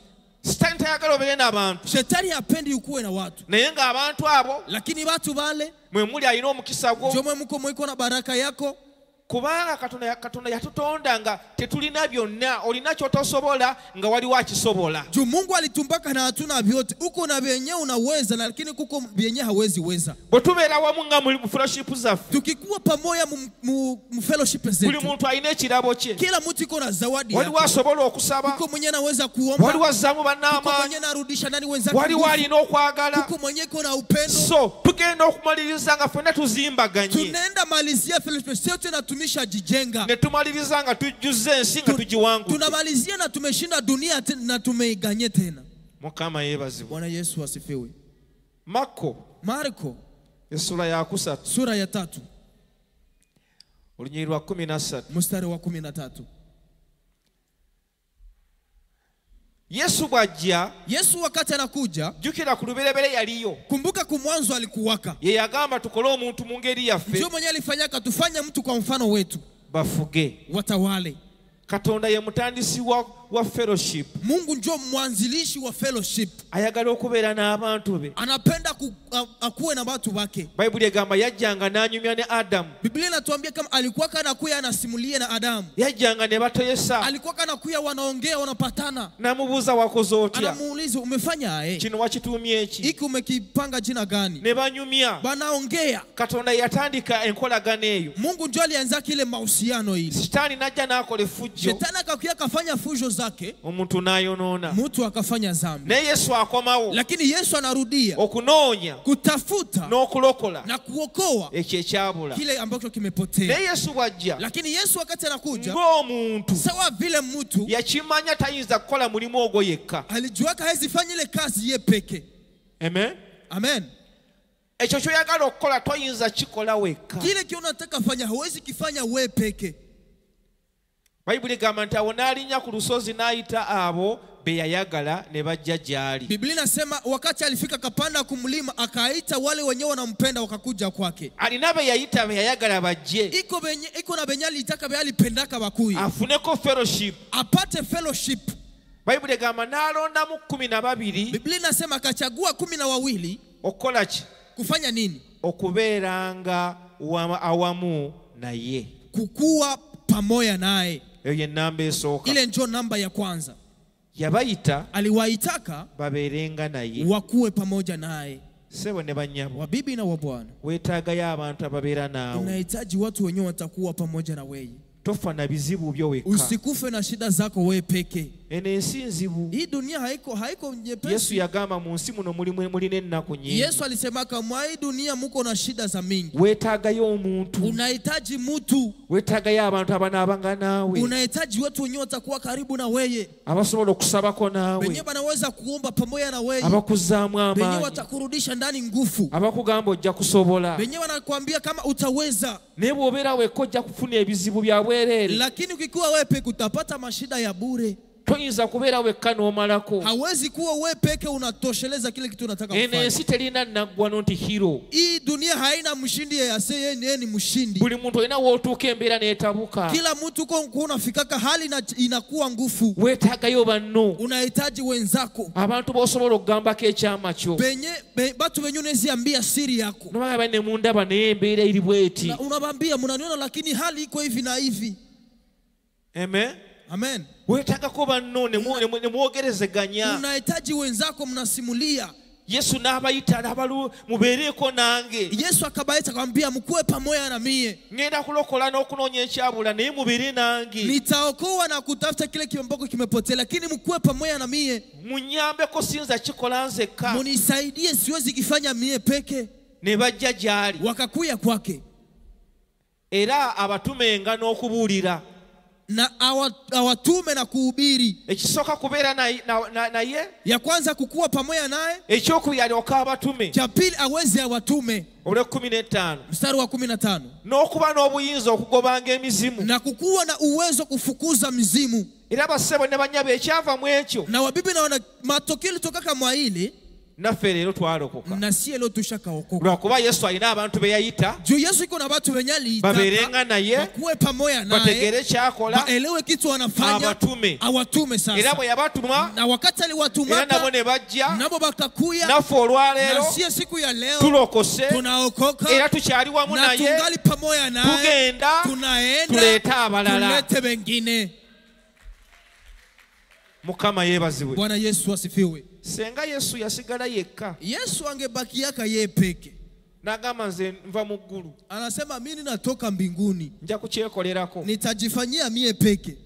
Sitani tayagala obeere n'abantu. Shetani hapendi ukuwe na watu. Naye ng'abantu abo lakini batu bale mwe muli alina omukisa gwo. Njo mwe muko mwiko na baraka yako. Kubanga Katonda yatutonda nga tetulina byonna. Olina kyotosobola nga waliwo akisobola. Juu Mungu alitumbaka na hatuna vyote. Uko na vyenye unaweza lakini kuko vyenye hawezi weza. Bwe tubeera wamu nga mu fellowship zaffe. Tukikuwa pamoja mu fellowship zetu. Buli muntu alina ekirabo kye. Kila mtu iko na zawadi yake. Waliwo asobola okusaba. Kuko mwenye anaweza kuomba. Waliwo azzaamu bannaamaanyi. Kuko mwenye anarudisha nani wenzake. Waliwo alina okwagala. Kuko mwenye iko na upendo. So tugenda okumaliriza nga ffenna tuzimbaganye. Tunaenda malizia fellowship sote na tumisha jijenga. Ne tumaliriza nga tujjuza ensi nga tugiwangudde. Tunamalizia na tumeshinda dunia na tumeiganye tena. Mukama yebazibwe. Bwana Yesu asifiwe. Marko esura ya 3 sura ya 3 olunyiri lwa 13 mstari wa 13. Yesu bwajja. Yesu wakati anakuja. Jukira ku luberebere yaliyo. Kumbuka kumwanzo alikuwaka. Ye yagamba tukole omuntu mu ngeri yaffe. Ndio mwenye alifanyaka tufanye mtu kwa mfano wetu. Bafuge. Watawale. Katonda ye mutandisi wa fellowship. Mungu ndio mwanzilishi wa fellowship. Ayagala okubeera n'abantu be. Anapenda akuwe na watu wake. Bayibuli egamba yajjanga n'anyumya ne Adamu. Biblia inatuambia kama alikuwa kana kuya anasimulia na Adamu. Yajjanga ne batoyesa. Alikuwa kana kuya wanaongea wanapatana. Namubuuza wakoze otya. Anamuuliza umefanya kino wakituumye eki. Iki umekipanga jina gani? Ne banyumya. Banaongea. Katonda yatandika enkolagano eyo. Mungu ndio alianza kile mahusiano hili. Shetani najja n'akola effujjo. Shetani akakuya kafanya fujo zake. Omuntu nayonoona. Mtu akafanya dhambi. Ne Yesu akomawo. Lakini Yesu anarudia. Okunoonya. Kutafuta. N'okulokola. Na kuokoa. Ekyo ekyabula. Kile ambacho kimepotea. Ne Yesu bwajja. Lakini Yesu wakati anakuja. Ng'omuntu. Sawa vile mtu. Yakimanya tayinza kukola mulimu ogwo yekka. Alijuaka hawezi fanya ile kazi ye peke. Amen. Amen. Ekyo kyoyagala okukola toyinza kikola wekka. Kile kyonataka fanya hawezi kifanya we peke. Bayibuli gamba nti awo n'alinnya ku lusozi n'ayita abo be yayagala ne bajja gy'ali. Biblia inasema wakati alifika kapanda kumlima akaita wale wenyewe wanampenda wakakuja kwake. Alina be yayita be yayagala bajje. Iko na benye alitaka be alipendaka bakuyi. Afuneko fellowship. Apate fellowship. Bayibuli gamba n'alondamu 12. Biblia inasema akachagua 12. Okukola ki? Kufanya nini? Okubeeranga awamu naye. Kukuwa pamoja naye. Eyo namba esooka. Ile ndio namba ya kwanza. Yabayita. Aliwaitaka babeerenga naye. Wakuwe pamoja naye. Sebo ne banyabo. Wabibi na wabwana. Weetaagayo abantu ababeera naawe. Unahitaji watu wenyewe watakuwa pamoja na wewe. Tofa na bizibu byo wekka. Usikufe na shida zako wewe peke. eno ensi nzibu. Hii dunia haiko nyepesi. Yesu yagamba mu nsi muno mulina ennaku nyingi. Yesu alisema kama hii dunia muko na shida za mingi. Weetaagayo omuntu. Unahitaji mtu. Weetaagayo abantu abanaabanga naawe. Unahitaji watu wenye watakuwa karibu na wewe. Abasobola okusabako naawe. Wenye wanaweza kuomba pamoja na wewe. Abakuzaamu amaanyi. Wenye watakurudisha ndani nguvu. Abakugamba ojja kusobola. Wenye wanakuambia kama utaweza. Naye bw'obeera wekka ojja kufuna ebizibu bya bwereere. Lakini ukikuwa wewe peke utapata mashida ya bure. Toyinza kubeera wekka n'omalako. Hawezi kuwa wewe peke unatosheleza kile kitu unataka kufanya. Eno ensi terina naggwano nti hero. Hii dunia haina mshindi yeye ni mshindi. Buli muntu alina wootuuka embeera n'etabuka. Kila mtu uko unafikaka hali inakuwa ngufu. Weetaagayo banno. Unahitaji wenzako. Abantu b'osobola okugambako ekyama kyo. Batu benye uneziambia siri yako. Nobagamba ne mundaba naye embeera eri bweti. Unabambia mnaniona lakini hali iko hivi na hivi. Amen. Amen. Weetaagako banno ne mwogerezeganya. Unahitaji wenzako mnasimulia. Yesu n'abayita n'abalu mubeereko nange. Yesu akabaita akamwambia mkuwe pamoja na mie. Ngenda kulokola n'okunoonya ekyabula naye mubeere nange. Nitaokoa na kutafuta kile kimboko kimepotea lakini mkuwe pamoja na mie. Munyambeko sinza kikola nzekka. Munisaidie siwezi kifanya mie peke. Ne bajja gy'ali. Wakakuya kwake. Era abatumenga n'okubuulira. Na awatume na kuhubiri. Ekisooka kubeera naye. Ya kwanza kukuwa pamoja naye. Ekyokubiri alyoka abatume. Cha pili aweze awatume. Olwe 15. Mstari wa 15. N'okuba n'obuyinza okugobanga emizimu. Na kukuwa na uwezo kufukuza mizimu. Era bassebo ne banyabo ekyava mu ekyo. Na wabibi naona matokeo toka mwa hili. Naffe leero twalokoka. Na si leo tushakaokoka. Lwakuba Yesu alina abantu be yayita. Juu Yesu iko na watu wenye aliita. Babeerenga naye. Bakuwe pamoja naye. Bategere kyakola. Baelewe kitu anafanya. Awatume sasa. Era bwe yabatuma. Na wakati aliwatumaka. Era nabo ne bajja. Nabo bakakuya. Naffe olwaleero. Na si siku ya leo. Tulokose. Tunaokoka. Era tukyali wamu naye. Na tungali pamoja naye. Tugenda. Tunaenda. Tuleeta abalala. Tulete wengine. Mukama yeebazibwe. Bwana Yesu asifiwe. Senga Yesu yasigala yekka. Yesu angebakiaka yeye peke. N'agamba nze nva mu ggulu. Anasema mimi natoka mbinguni. Nja kukyekolerako. Nitajifanyia mie peke.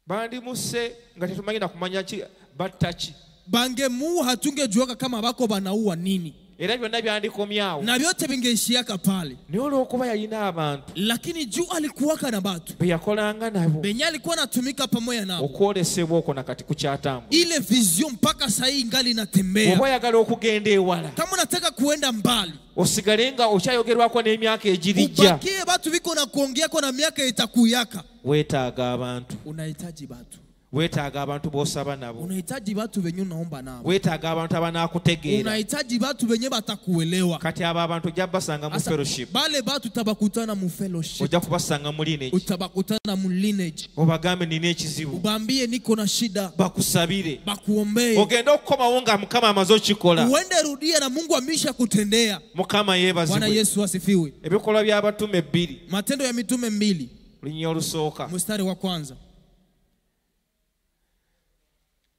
Bandimuse nga tetumanyi na kumanya ki battaki. Bangemuua hatungejuaka kama bako banaua nini. Era byonna byandikomyawo. Na vyote vingeishiaka pale. Naye olw'okuba yalina abantu. Lakini juu alikuwaka na batu. Be yakolanga nabo. Benye alikuwa anatumika pamoja nabo. Okwolesebwa okwo nakati kukyatambula. Ile vision mpaka saa hii ngali inatembea. Oba oyagala okugenda ewala. Kama unataka kuenda mbali. Osigale nga okyayogerwako n'emyaka egirijja. Ubakie batu biko na kuongeako na miaka itakuyaka. Weetaaga abantu. Unahitaji batu. Weetaaga abantu b'osaba nabo. Unahitaji batu benye unaomba nabo. Weetaaga abantu abanaakutegeera. Unahitaji batu benye batakuelewa. Kati abo abantu ojja basanga mu fellowship. Bale batu tabakutana mu fellowship. Ojja kubasanga mu lineage. Utabakutana mu lineage. Obagambe nina ekizibu. Ubambie niko na shida. Bakusabire. Bakuombee. Ogenda okukomawo nga Mukama amaze okikola. Uende rudia na Mungu amesha kutendea. Mukama yeebazibwe. Bwana Yesu asifiwe. Ebikolwa by'abatume 2. Matendo ya mitume 2. Lunyia olusooka. Mstari wa kwanza.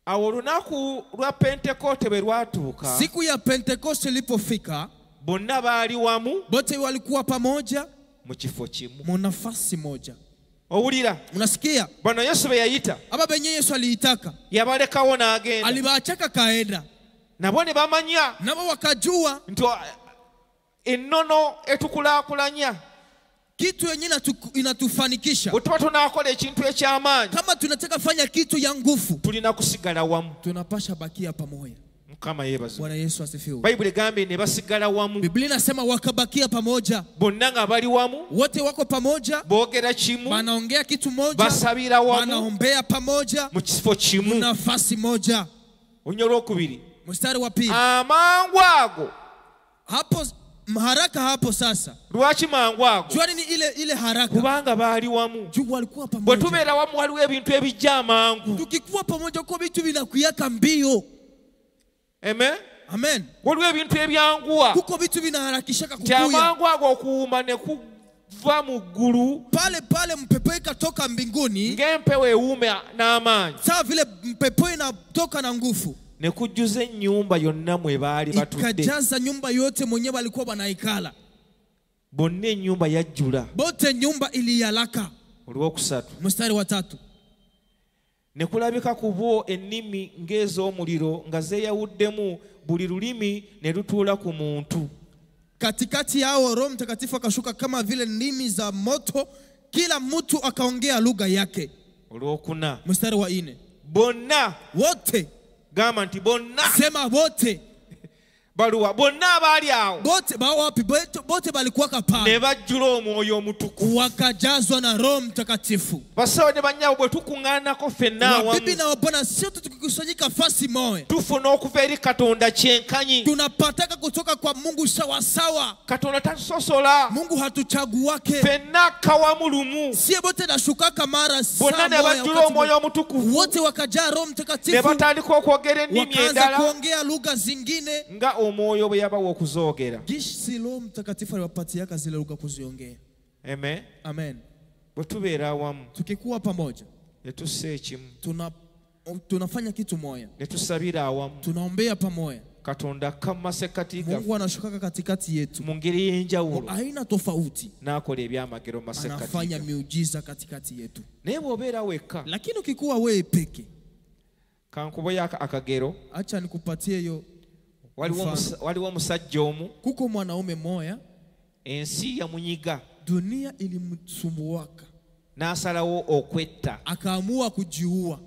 Awo olunaku lwa Pentekote bwe lwatuuka. Siku ya Pentekoste ilipofika. Bonna baali wamu. Bote walikuwa pamoja. Mu kifo kimu. Mu nafasi moja. Owulira? Unasikia? Bwana Yesu be yayita. Aba benye Yesu aliitaka. Yabalekawo n'agenda. Alibaachaka kaenda. Nabo ne bamanya. Nabo wakajua. Nti ennono etukulaakulanya. Kitu yenye inatufanikisha. Bwe tunaakola ekintu eky'amaanyi. Kama tunataka fanya kitu ya nguvu. Tulina kusigala wamu. Tunapasha bakia pamoja. Mukama yeebazibwe. Bwana Yesu asifiwe. Bayibuli egambye ne basigala wamu. Biblia inasema wakabakia pamoja. Bonna nga bali wamu. Wote wako pamoja. Boogera kimu. Wanaongea kitu moja. Basabira wamu. Wanaombea pamoja. Mu kifo kimu. Nafasi moja. Onyolo okubiri. Mstari wa pili. Amangu ago. Hapo haraka hapo sasa. Lwaki mangu ago? Jua nini ile haraka? Kubanga baali wamu. Juu walikuwa pamoja. Bwe tubeera wamu waliwo ebintu ebijja amangu. Tukikuwa pamoja kwa vitu vinakuyaka mbio. Amen. Amen. Waliwo ebintu ebyanguwa. Kuko vitu vinaharakishaka kukuya. Amangu ago okuwuma ne kuva mu ggulu. Pale mpepo ikatoka mbinguni. Ng'empewo ewume n'amaanyi. Sawa vile mpepo inatoka na nguvu. Ne kujjuza ennyumba yonna mwe baali batudde. Ikajaza nyumba yote mwenyewe walikuwa wanaikala. Bonna ennyumba yajjula. Bote nyumba iliyalaka. Olwokusatu. Mstari wa 3. ne kulabika ku bo ennimi ng'ez'omuliro nga zeeyawuddemu buli lulimi ne lutuula ku muntu. Katikati yao Roho Mtakatifu akashuka kama vile ndimi za moto, kila mtu akaongea lugha yake. Olwokuna. Mstari wa 4. Bonna. Wote. Gamba nti bonna. Sema wote. Baluwa bonna abaali awo. Bote balikuwa pale. Ne bajjula Omwoyo Omutukuvu. Wakajazwa na Roho Mtakatifu. Basawo ne bannyabo bwe tukuŋŋaanako ffenna awamu. Bibi na wabwana sio tukikusanyika fasi moja. Tufuna okuva eri Katonda kyenkanyi. Tunapataka kutoka kwa Mungu sawa sawa. Katonda tatusosola. Mungu hatuchaguake. Ffenna kawamu lumu. Sie bote nashukaka mara saa bonna ne bajjula Omwoyo Omutukuvu. Wote wakajaa Roho Mtakatifu. Ne batandika okwogera ennimi endala. Wakaanza kuongea lugha zingine. Nga Omwoyo bwe yabawa okuzoogera. Gisi Roho Mtakatifu aliwapatiaka zile lugha kuziongea. Amen. Amen. Bwe tubeera awamu. Tukikuwa pamoja. Ne tussa ekimu. Tunafanya kitu moja. Ne tusabira awamu. Tunaombea pamoja. Katonda kama sekati gaffe. Mungu anashuka katikati yetu. Mu ngeri y'enjawulo. Aina tofauti. N'akola ebyamagero masekati. Anafanya miujiza katikati yetu. Naye bw'obeera wekka. Lakini ukikuwa wewe peke. Kankuboya akagero. Acha nikupatie hiyo. Waliwo omusajja omu. Kuko mwanaume moya. Ensi yamunyiga. Dunia ilimsumbuaka. N'asalawo okwetta. Akaamua kujiua.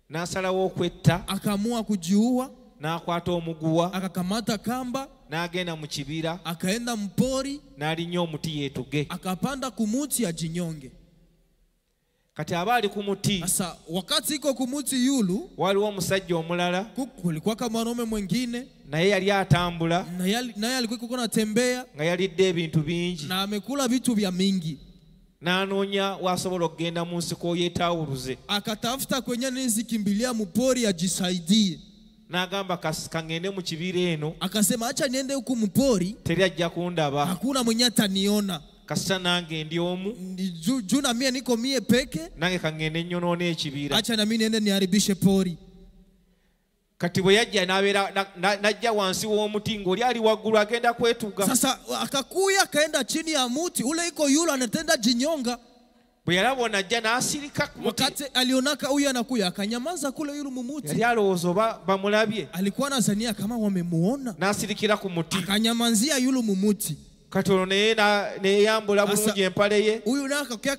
N'asalawo okwetta. Akaamua kujiua. N'akwata omuguwa. Akakamata kamba. N'agenda mu kibira. Akaenda mpori. N'alinnya omuti yeetuge. Akapanda kumuti ajinyonge. Kati abaali ku muti. Sasa wakati iko kumuti yulu. Waliwo omusajja omulala. Kulikuwa kama mwanaume mwingine. Naye yali atambula. Naye alikuwa yuko anatembea. Nga yalidde ebintu bingi. Na amekula vitu vya mingi. N'anoonya wasobola okugenda mu nsiko yeetawuluze. Akatafuta kwenye nizi kimbilia mpori ajisaidie. N'agamba kangende mu kibira eno. Akasema acha niende huku mpori. Teri ajja kundaba. Hakuna mwenye ataniona. Kasita nange ndi omu. Juu na mie niko mie peke. Nange kangende nyonoona ekibira. Acha na mie niende niharibishe pori. Kati bwe yajja n'ajja wansi w'omuti ng'oli ali waggulu agenda kwetuga. Sasa akakuya akaenda chini ya muti ule iko yule anatenda jinyonga. Bwe yalabona ajja n'asirika ku muti. Wakati alionaka huyu anakuya akanyamaza kule yule mumuti. Yali alowooza oba bamulabye. Alikuwa anazania kama wamemuona. N'asirikira ku muti. Akanyamanzia yule mumuti. Katono ne yambula bulungi empale ye. Huyu naye akakuya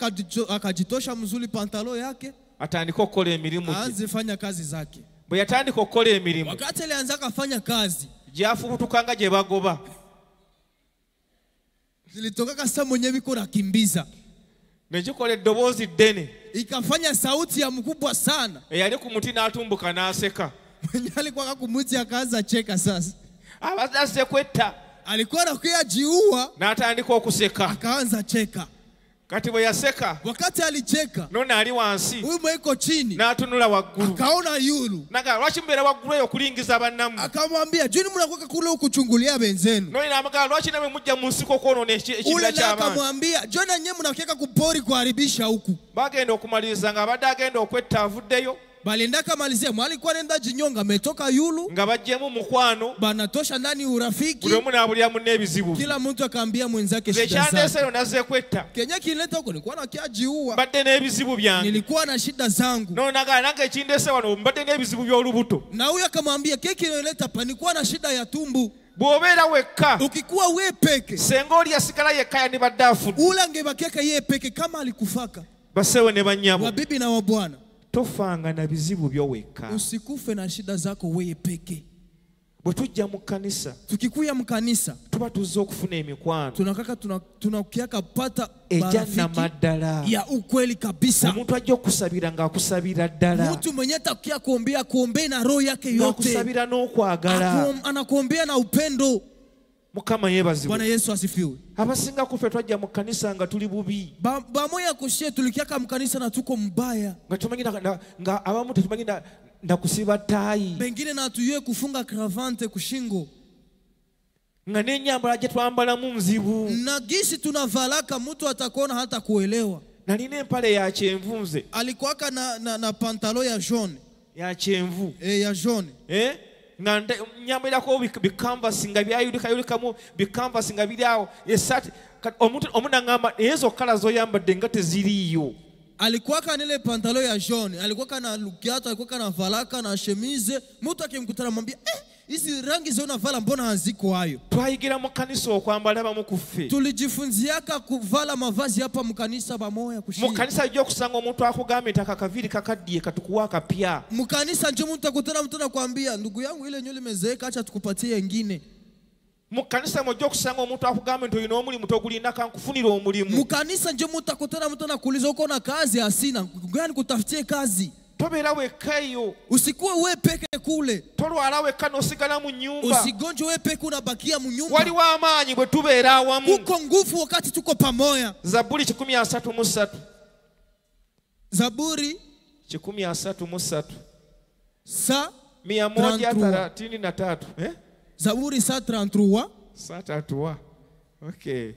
akajitosha mzuri pantalo yake. Atandika okukola emirimu gye. Azifanya kazi zake. Bwe yatandika okukola emirimu. Wakati alianza kufanya kazi. Gyafubutukanga gye bagoba. Zilitoka kasa mwenye biko nakimbiza. Negikola eddoboozi ddene. Ikafanya sauti ya mkubwa sana. Eyali ku muti n'atumbuka n'aseka. Mwenye alikuwa kumuti akaanza cheka sasa. Abadde kwetta. Alikuwa anakuya jiua. N'atandika okuseka. Akaanza cheka. Kati bwe yaseka. Wakati alicheka. Nona ali wansi. Huyu mweko chini. N'atunula waggulu. Akaona yulu. Naga lwaki mbeera waggulu eyo okulingiza bannammwe. Akamwambia juni mnakuka kule ukuchungulia benzenu. Noni n'amagala lwaki namwe mujja mu nsiko kwonoona ekibira ky'abantu. Ule akamwambia jona nye mnakuka kupori kuharibisha huku. Bagenda okumaliriza nga abadde agenda okwetta avuddeyo. Baliendaka malizia mwali kwa nenda jinyonga metoka yulu. Nga bajjemu mukwano. Banatosha ndani urafiki. Buli omu n'abulira munne ebizibu. Kila mtu akaambia mwenzake shida zake. Ekyandeeseyo nazze kwetta. Kenya kinileta huko nilikuwa nakiajiua. Mbadde n'ebizibu byange. Nilikuwa na shida zangu. Nagala nange ekindeese wano mbadde n'ebizibu by'olubuto. Na huyu akamwambia keki kinileta pa nilikuwa na shida ya tumbu. Bw'obeera wekka. Ukikuwa we peke. Senga oli yasigala yekka yandibadde afudde. Ule angebakeka ye peke kama alikufaka. Basewe ne bannyabo. Wabibi na wabwana. Tofanga na bizibu byo wekka. Usikufe na shida zako wewe peke. Bwe tujja mu kanisa. Tukikuya mu kanisa. Tuba tuzze okufuna emikwano. Tunakaka tunakiaka pata ejana maddala. Ya ukweli kabisa. Omuntu ajja okusabira ng'akusabira ddala. Mtu mwenye atakia kuombea na roho yake yote. Ng'akusabira n'okwagala. Anakuombea na upendo. Mukama yeebazibwe. Bwana Yesu asifiwe. Abasinga kufe twajja mu kanisa nga tuli bubi. Bamoya kushie tulikiaka mu kanisa na tuko mbaya. Nga tumanyi nga abamu tetumanyi na kusiba ttaayi. Bengine na tuyue kufunga kravante kushingo. Nga n'ennyambala gye twambalamu nzibu. Na gisi tunavalaka mtu atakuona hata kuelewa. Nalina empale ya kyenvu nze. Alikuwaka na pantalo ya jaune. Ya kyenvu. Ya jaune. Nga nyambirako bikanvasi nga byayulikamu bikanvasi nga biri awo esati omuntu ngamba ezo kala zoyambadde nga teziriiyo. alikuwa kana ile pantalo ya jaune, alikuwa kana lukiato, alikuwa kana valaka na chemise. Mtu akimkutana mwambia hizi rangi zao unavala mbona haziko hayo? Twayigira mu kanisa okwambala bamu kufe. Tulijifunziaka kuvala mavazi hapa mkanisa bamoya kushia. Mukanisa jyo kusanga omuntu akugamba taka kaviri kakaddiye katukuwa kapya. Mkanisa nje mtu akutana mtu anakuambia ndugu yangu ile nywele imezeeka acha tukupatie nyingine. Mukanisa mojjo kusanga omuntu akugamba nti oyina omulimu togulinda kankufunira omulimu. Mukanisa nje mtu akutana mtu anakuuliza uko na kazi asina, ngani kutafutie kazi. Tobeera wekka eyo. Usikuwe wewe peke kule. Tolwala wekka n'osigala mu nnyumba. Usigonjwe wewe peke unabakia mu nyumba. Waliwo amaanyi bwe tubeera awamu. Kuko nguvu wakati tuko pamoja. Zaburi 133. Zaburi 133. Sa 133. Zaburi 133. 133. Okay.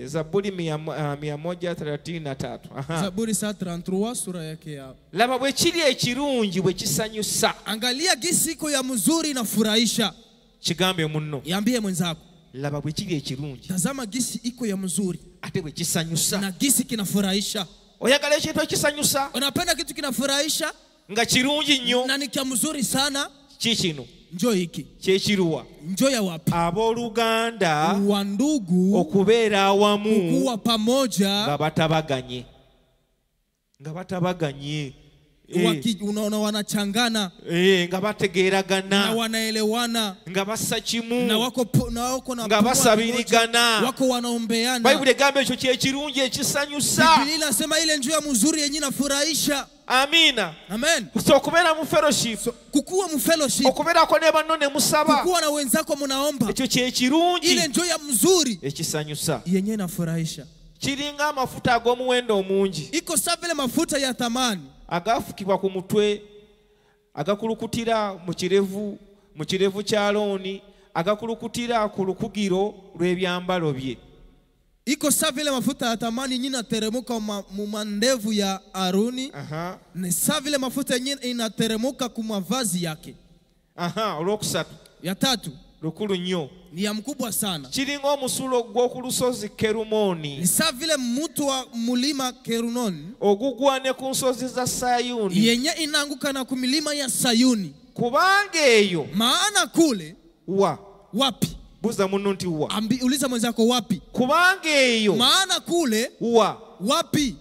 Zaburi 133. Zaburi 133 sura yake ya. Laba bwe kiri ekirungi bwe kisanyusa. Angalia gisi iko ya mzuri inafurahisha. Kigambe munno. Yambie mwenzako. Laba bwe kiri ekirungi. Tazama gisi iko ya mzuri. Ate bwe kisanyusa. Na gisi kinafurahisha. Oyagala ekintu ekisanyusa? Unapenda kitu kinafurahisha? Nga kirungi nnyo. Na ni kya mzuri sana. Kikino. Njoo hiki. Kyekiruwa. Njoo ya wapi? Abooluganda wa ndugu okubeera awamu kuwa pamoja nga batabaganye. Nga batabaganye. Unaona wanachangana. Nga bategeeragana. Na wanaelewana. Nga bassa kimu. Na wako na nga basabirigana. Wako wanaombeana. Bayibuli egamba ekyo kyekirungi ekisanyusa. Biblia inasema ile njoo ya mzuri yenye inafurahisha. Amina. Amen. So okubeera mu fellowship. Kukuwa mu fellowship. Okubeerako ne banno ne musaba. Kukuwa na wenzako mnaomba. Ekyo kyekirungi. Ile njoo ya mzuri ekisanyusa. Yenye inafurahisha. Kiringa amafuta ag'omuwendo omungi. Iko sawa vile mafuta ya thamani. Agafukibwa ku mutwe, agakulukutira mu kirevu kya Alooni, agakulukutira ku lukugiro lw'ebyambalo bye. Iko sawa vile mafuta ya thamani yenye inateremuka mu mandevu ya Aroni. Ni sawa vile mafuta yenye inateremuka ku mavazi yake. Olwokusatu. Ya tatu. Lukulu nnyo. Ni ya mkubwa sana. Kiringa omusulo gw'oku lusozi Kerumooni. Ni sawa vile mtu wa mulima Kerumooni. Ogugwa ne ku nsozi za Sayuni. Yenye inaanguka na kumilima ya Sayuni. Kubanga eyo. Maana kule. Wapi? Buza munno nti wa. Uliza mwenzako wapi? Kubanga eyo. Maana kule. Wapi?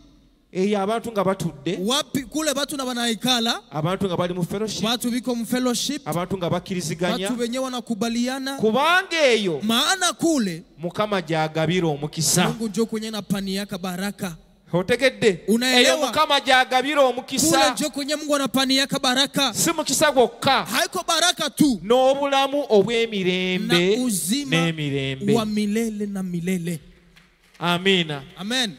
Eyo abantu nga batudde. Wapi kule batu na banaikala. Abantu nga bali mu fellowship. Batu biko mu fellowship. Abantu nga bakiriziganya. Batu wenyewe wanakubaliana. Kubanga eyo. Maana kule. Mukama gyagabira omukisa. Mungu njo kwenye na pani yaka baraka. Otegedde? Unaelewa? Eyo Mukama gyagabira omukisa. Kule njo kwenye Mungu anapani yaka baraka. Si mukisa gwokka. Haiko baraka tu. N'obulamu obw'emirembe na uzima n'emirembe. Wa milele na milele. Amina. Amen.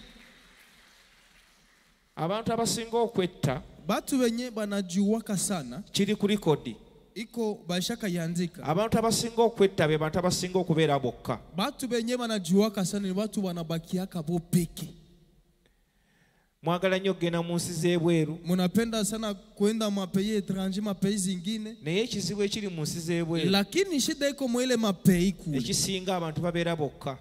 Abantu abasinga okwetta. Batu wenye banajuwaka sana. Kiri ku likodi. Iko bashaka yandika. Abantu abasinga okwetta be bantu abasinga okubeera bokka. Batu wenye banajuwaka sana ni watu wanabakiaka bo peke. Mwagala nnyo kugenda mu nsi z'ebweru. Munapenda sana kwenda mapei étranger, mapei zingine. Naye ekizibu ekiri mu nsi z'ebweru. Lakini shida iko mu ile mapei kule. Ekisinga abantu babeera bokka.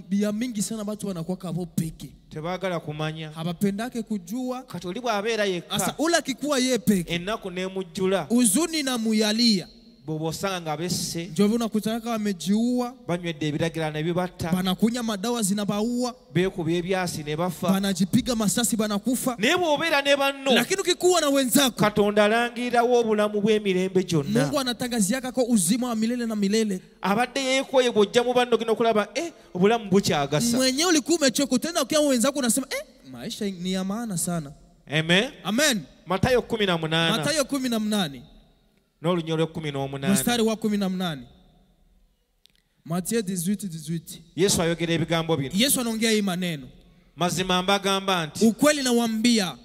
Ya mingi sana watu wanakuwa bo peke. Tebaagala kumanya. Habapendake kujua. Kati oli bw'abeera yekka. Asa ula kikuwa ye peke. Ennaku n'emujjula. Uzuni na muyalia. Bw'osanga nga besse. Njovu nakutaka wamejiua. Banywedde ebiragiro ne bibatta. Banakunya madawa zinabaua. Beekubye ebyasi ne bafa. Banajipiga masasi banakufa. Naye bw'obeera ne banno. Lakini ukikuwa na wenzako. Katonda alangirirawo obulamu bw'emirembe gyonna. Mungu anatangaziaka ko uzima wa milele na milele. Abadde yeekoye bw'ojja mu banno gino okulaba obulamu bukyagasa. Mwenyewe ulikuwa umechoka tena ukiwa wenzako unasema maisha ni ya maana sana. Amen. Amen. Matayo 18. Matayo 18. N'olunyolo 18. Mstari wa 18. Mathayo 18:18. Yesu ayogera ebigambo bino. Yesu anaongea hii maneno. Mazima mbagamba nti. Ukweli nawaambia.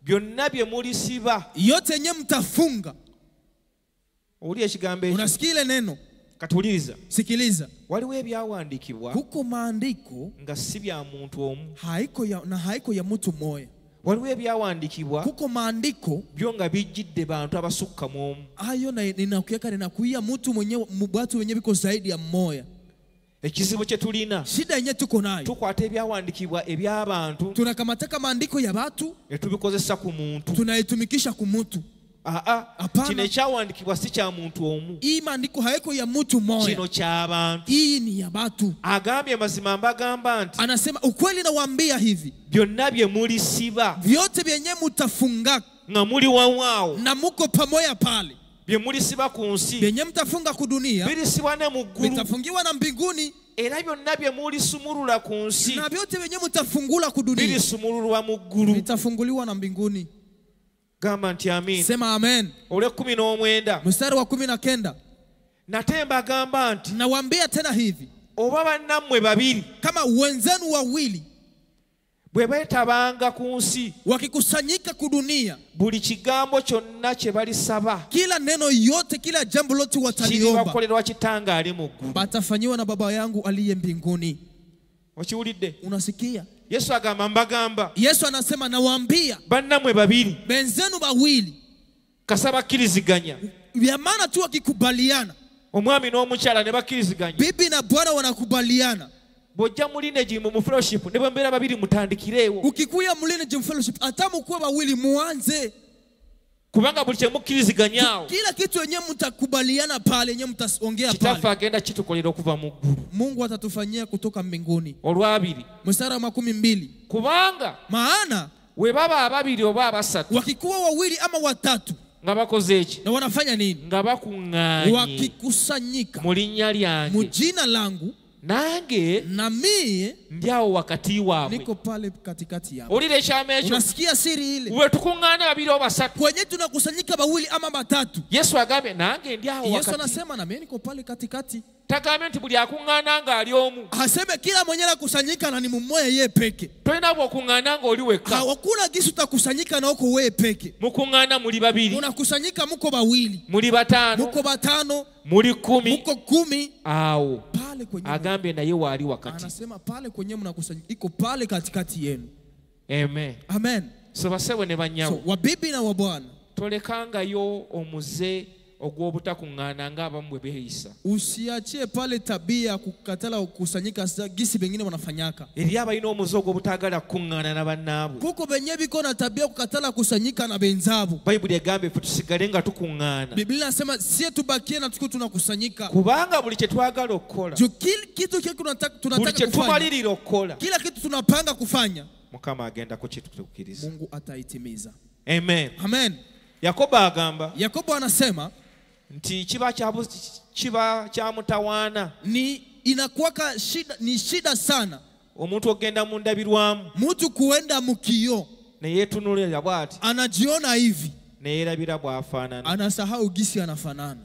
Byonna bye mulisiba. Yote yenye mtafunga. Uli ekigambo ekyo. Unasikia ile neno? Katuliriza. Sikiliza. Waliwo ebyawandiikibwa. Huko maandiko. Nga si bya muntu omu. Haiko ya mtu mmoja. Waliwo ebyawandiikibwa. Huko maandiko. Byo nga bijjidde bantu abasukka mu omu. Hayo ninakuya mtu mwenyewe watu wenyewe biko zaidi ya mmoja. ekizibu kye tulina shida yenye tuko nayo, tukwata ebyawandiikibwa eby'abantu tunakamataka maandiko ya watu ne tubikozesa ku muntu. tunaitumikisha kumutu. Hapana. Kino ekyawandiikibwa si kya muntu omu, Hii maandiko haiko ya mtu mmoja, kino ky'abantu. hii ni ya watu. Agambye mazima mbagamba nti Anasema ukweli nawaambia hivi, byonna bye mulisiba vyote vyenye mutafunga nga muli wawaawo, na muko pamoja pale, bye mulisiba ku nsi vyenye mtafunga kudunia birisibwa ne mu ggulu, vitafungiwa na mbinguni, era byonna bye mulisumulula ku nsi na vyote vyenye mtafungula kudunia birisumululwa mu ggulu. vitafunguliwa na mbinguni. Gamba nti amin. Sema amen. Olwe 19 Mstari wa 19, nate mbagamba nti nawaambia tena hivi, oba bannammwe babiri kama wenzenu wawili bwe beetabanga ku nsi, wakikusanyika kudunia, buli kigambo kyonna kye balisaba kila neno yote, kila jambo lote wataliomba, kiribakolerwa Kitange ali mu ggulu. batafanyiwa na Baba yangu aliye mbinguni. Okiwulidde? Unasikia? Yesu agamba mbagamba Yesu anasema nawaambia, bannammwe babiri benzenu wawili, kasa bakkiriziganya, ya maana tu wakikubaliana, omwami n'omukyala ne bakkiriziganya, bibi na bwana wanakubaliana, bw'ojja mu lineage mu fellowship ne bwe mbeera babiri mutandikireewo, ukikuya mline jim fellowship hata mkuwa wawili muanze, kubanga buli kye mukkiriziganyaawo kila kitu yenye mtakubaliana pale, yenye mtaongea Kitaffe pale, agenda kitukolera okuva mu ggulu. Mungu atatufanyia kutoka mbinguni. Olwabiri, Mstari wa 12, kubanga maana we baba ababiri oba abasatu wakikuwa wawili ama watatu, nga bakoze eki, na wanafanya nini? nga bakuŋŋaanye Wakikusanyika mu linnya lyange, mu jina langu, nange na mie ndi awo wakati waabwe. niko pale katikati yao. Owulira ekyama ekyo? Unasikia siri ile? We tukuŋŋaana babiri oba basatu, Kwenye tunakusanyika wawili ama watatu, Yesu agambye nange ndi awo Yesu wakati. anasema na mimi niko pale katikati. Tagambye nti buli akuŋŋaana ng'ali omu. Haseme kila mwenye anakusanyika na ni mmoja yeye peke. Tolina bw'okuŋŋaana ng'oli wekka. Hakuna gisi utakusanyika na uko wewe peke. Mukuŋŋaana muli babiri, Unakusanyika muko wawili, muli bataano, muko batano, muli 10, muko 10, awo pale kwenye agambye naye waali wakati. anasema pale kwenye mnakusanyika iko pale katikati yenu. Amen. Amen. So basebo ne So bannyawo, wabibi na wabwana, tolekangayo omuze ogw'obutakuŋŋaana ng'abamu bwe beeyisa. usiachie pale tabia kukatala kukusanyika gisi bengine wanafanyaka. Eri abalina omuze ogw'obutaagala kukuŋŋaana na bannaabwe, Kuko benye biko na tabia kukatala kusanyika na benzabo. Bayibuli egambye ffe tusigale nga tukuŋŋaana, Biblia inasema sie tubakie na tuko tunakusanyika. kubanga buli kye twagala okukola, Jo kitu kile tunataka buli kye kufanya, tumalirira okukola, kila kitu tunapanga kufanya, Mukama agenda kukitukkiriza. Mungu ataitimiza. Amen. Amen. Yakobo agamba Yakobo anasema nti kiba kya mutawaana ni inakuwaka shida, ni shida sana omuntu ogenda mu ndabirwamu mtu kuenda mukio, ne yeetunuulira bw'ati anajiona hivi, ne yeerabira bw'afaanana. anasahau gisi anafanana.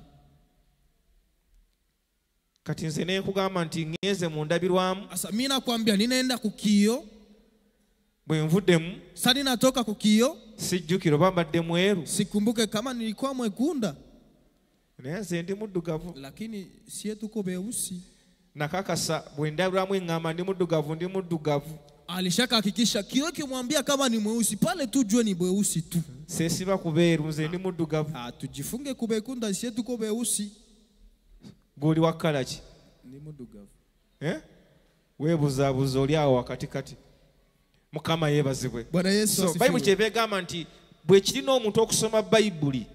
Kati nze ne nkugamba nti ŋŋenze mu ndabirwamu, Sasa mimi nakwambia ninaenda kukio, bwe nvuddemu sasa ninatoka kukio, sijjukira oba mbadde mweru, sikumbuke kama nilikuwa mwekunda, naye nze ndi muddugavu. lakini sie tuko beusi. Nakakasa bwe ndabirwamu eŋŋamba ndi muddugavu, ndi muddugavu. Alishaka hakikisha kio kimwambia kama ni mweusi pale tu jue ni bweusi tu. Seesiba kubeeru, nze ndi muddugavu. Tujifunge kubekunda, sie tuko beusi. G'oli wa kkala ki? Ni mudugavu. Weebuzaabuza oli awo wakatikati. Mukama yeebazibwe. Bwana Yesu So asifiwe. Bayibuli kyeba egamba nti bwe kirina omuntu okusoma Bayibuli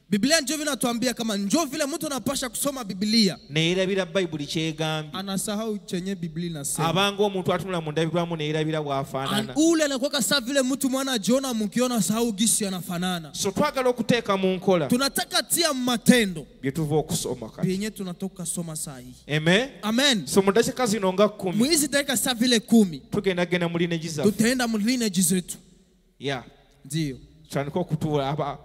Biblia njo vinatuambia kama njo vile mtu anapasha kusoma Biblia, ne yeerabira Bayibuli kyegambye, anasahau chenye Biblia inasema. abanga omuntu atunula mu ndabirwamu ne yeerabira bw'afaanana. Ule anakuwa saa vile mtu mwana ajiona, mkiona sahau gisi anafanana. So twagala okuteeka mu nkola Tunataka tia matendo bye tuva okusoma kati. vyenye tunatoka soma saa hii. Amen. Amen. So mu dakiika zino nga 10 Mwizi dakika saa vile 10 tugenda genda mu lineegi zaffe. tutaenda mu lineage zetu. Yeah. Ndio. Tutandika okutuula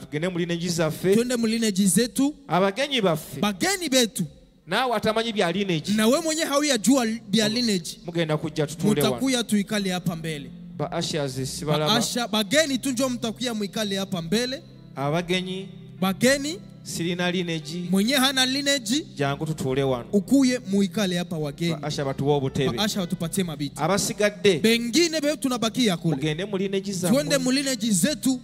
tugende mu lineegi zaffe. Twende mu lineage zetu. Abagenyi baffe Bageni betu naawe atamanyi bya lineegi na we mwenye hauyajua bya lineage, mugenda kujja tutuule wano. mutakuya tuikale hapa mbele. Ba ushers sibalaba. Asha bageni tu njo mtakuya muikale hapa mbele. Abagenyi Bageni sirina lineegi mwenye hana lineage jangu tutuule wano. ukuye muikale hapa wageni. Ba asha batuwa obutebe. Asha watupatie mabiti. Abasigadde Bengine be tunabakia kule. mugende mu lineegi zammwe. Twende mu lineage zetu.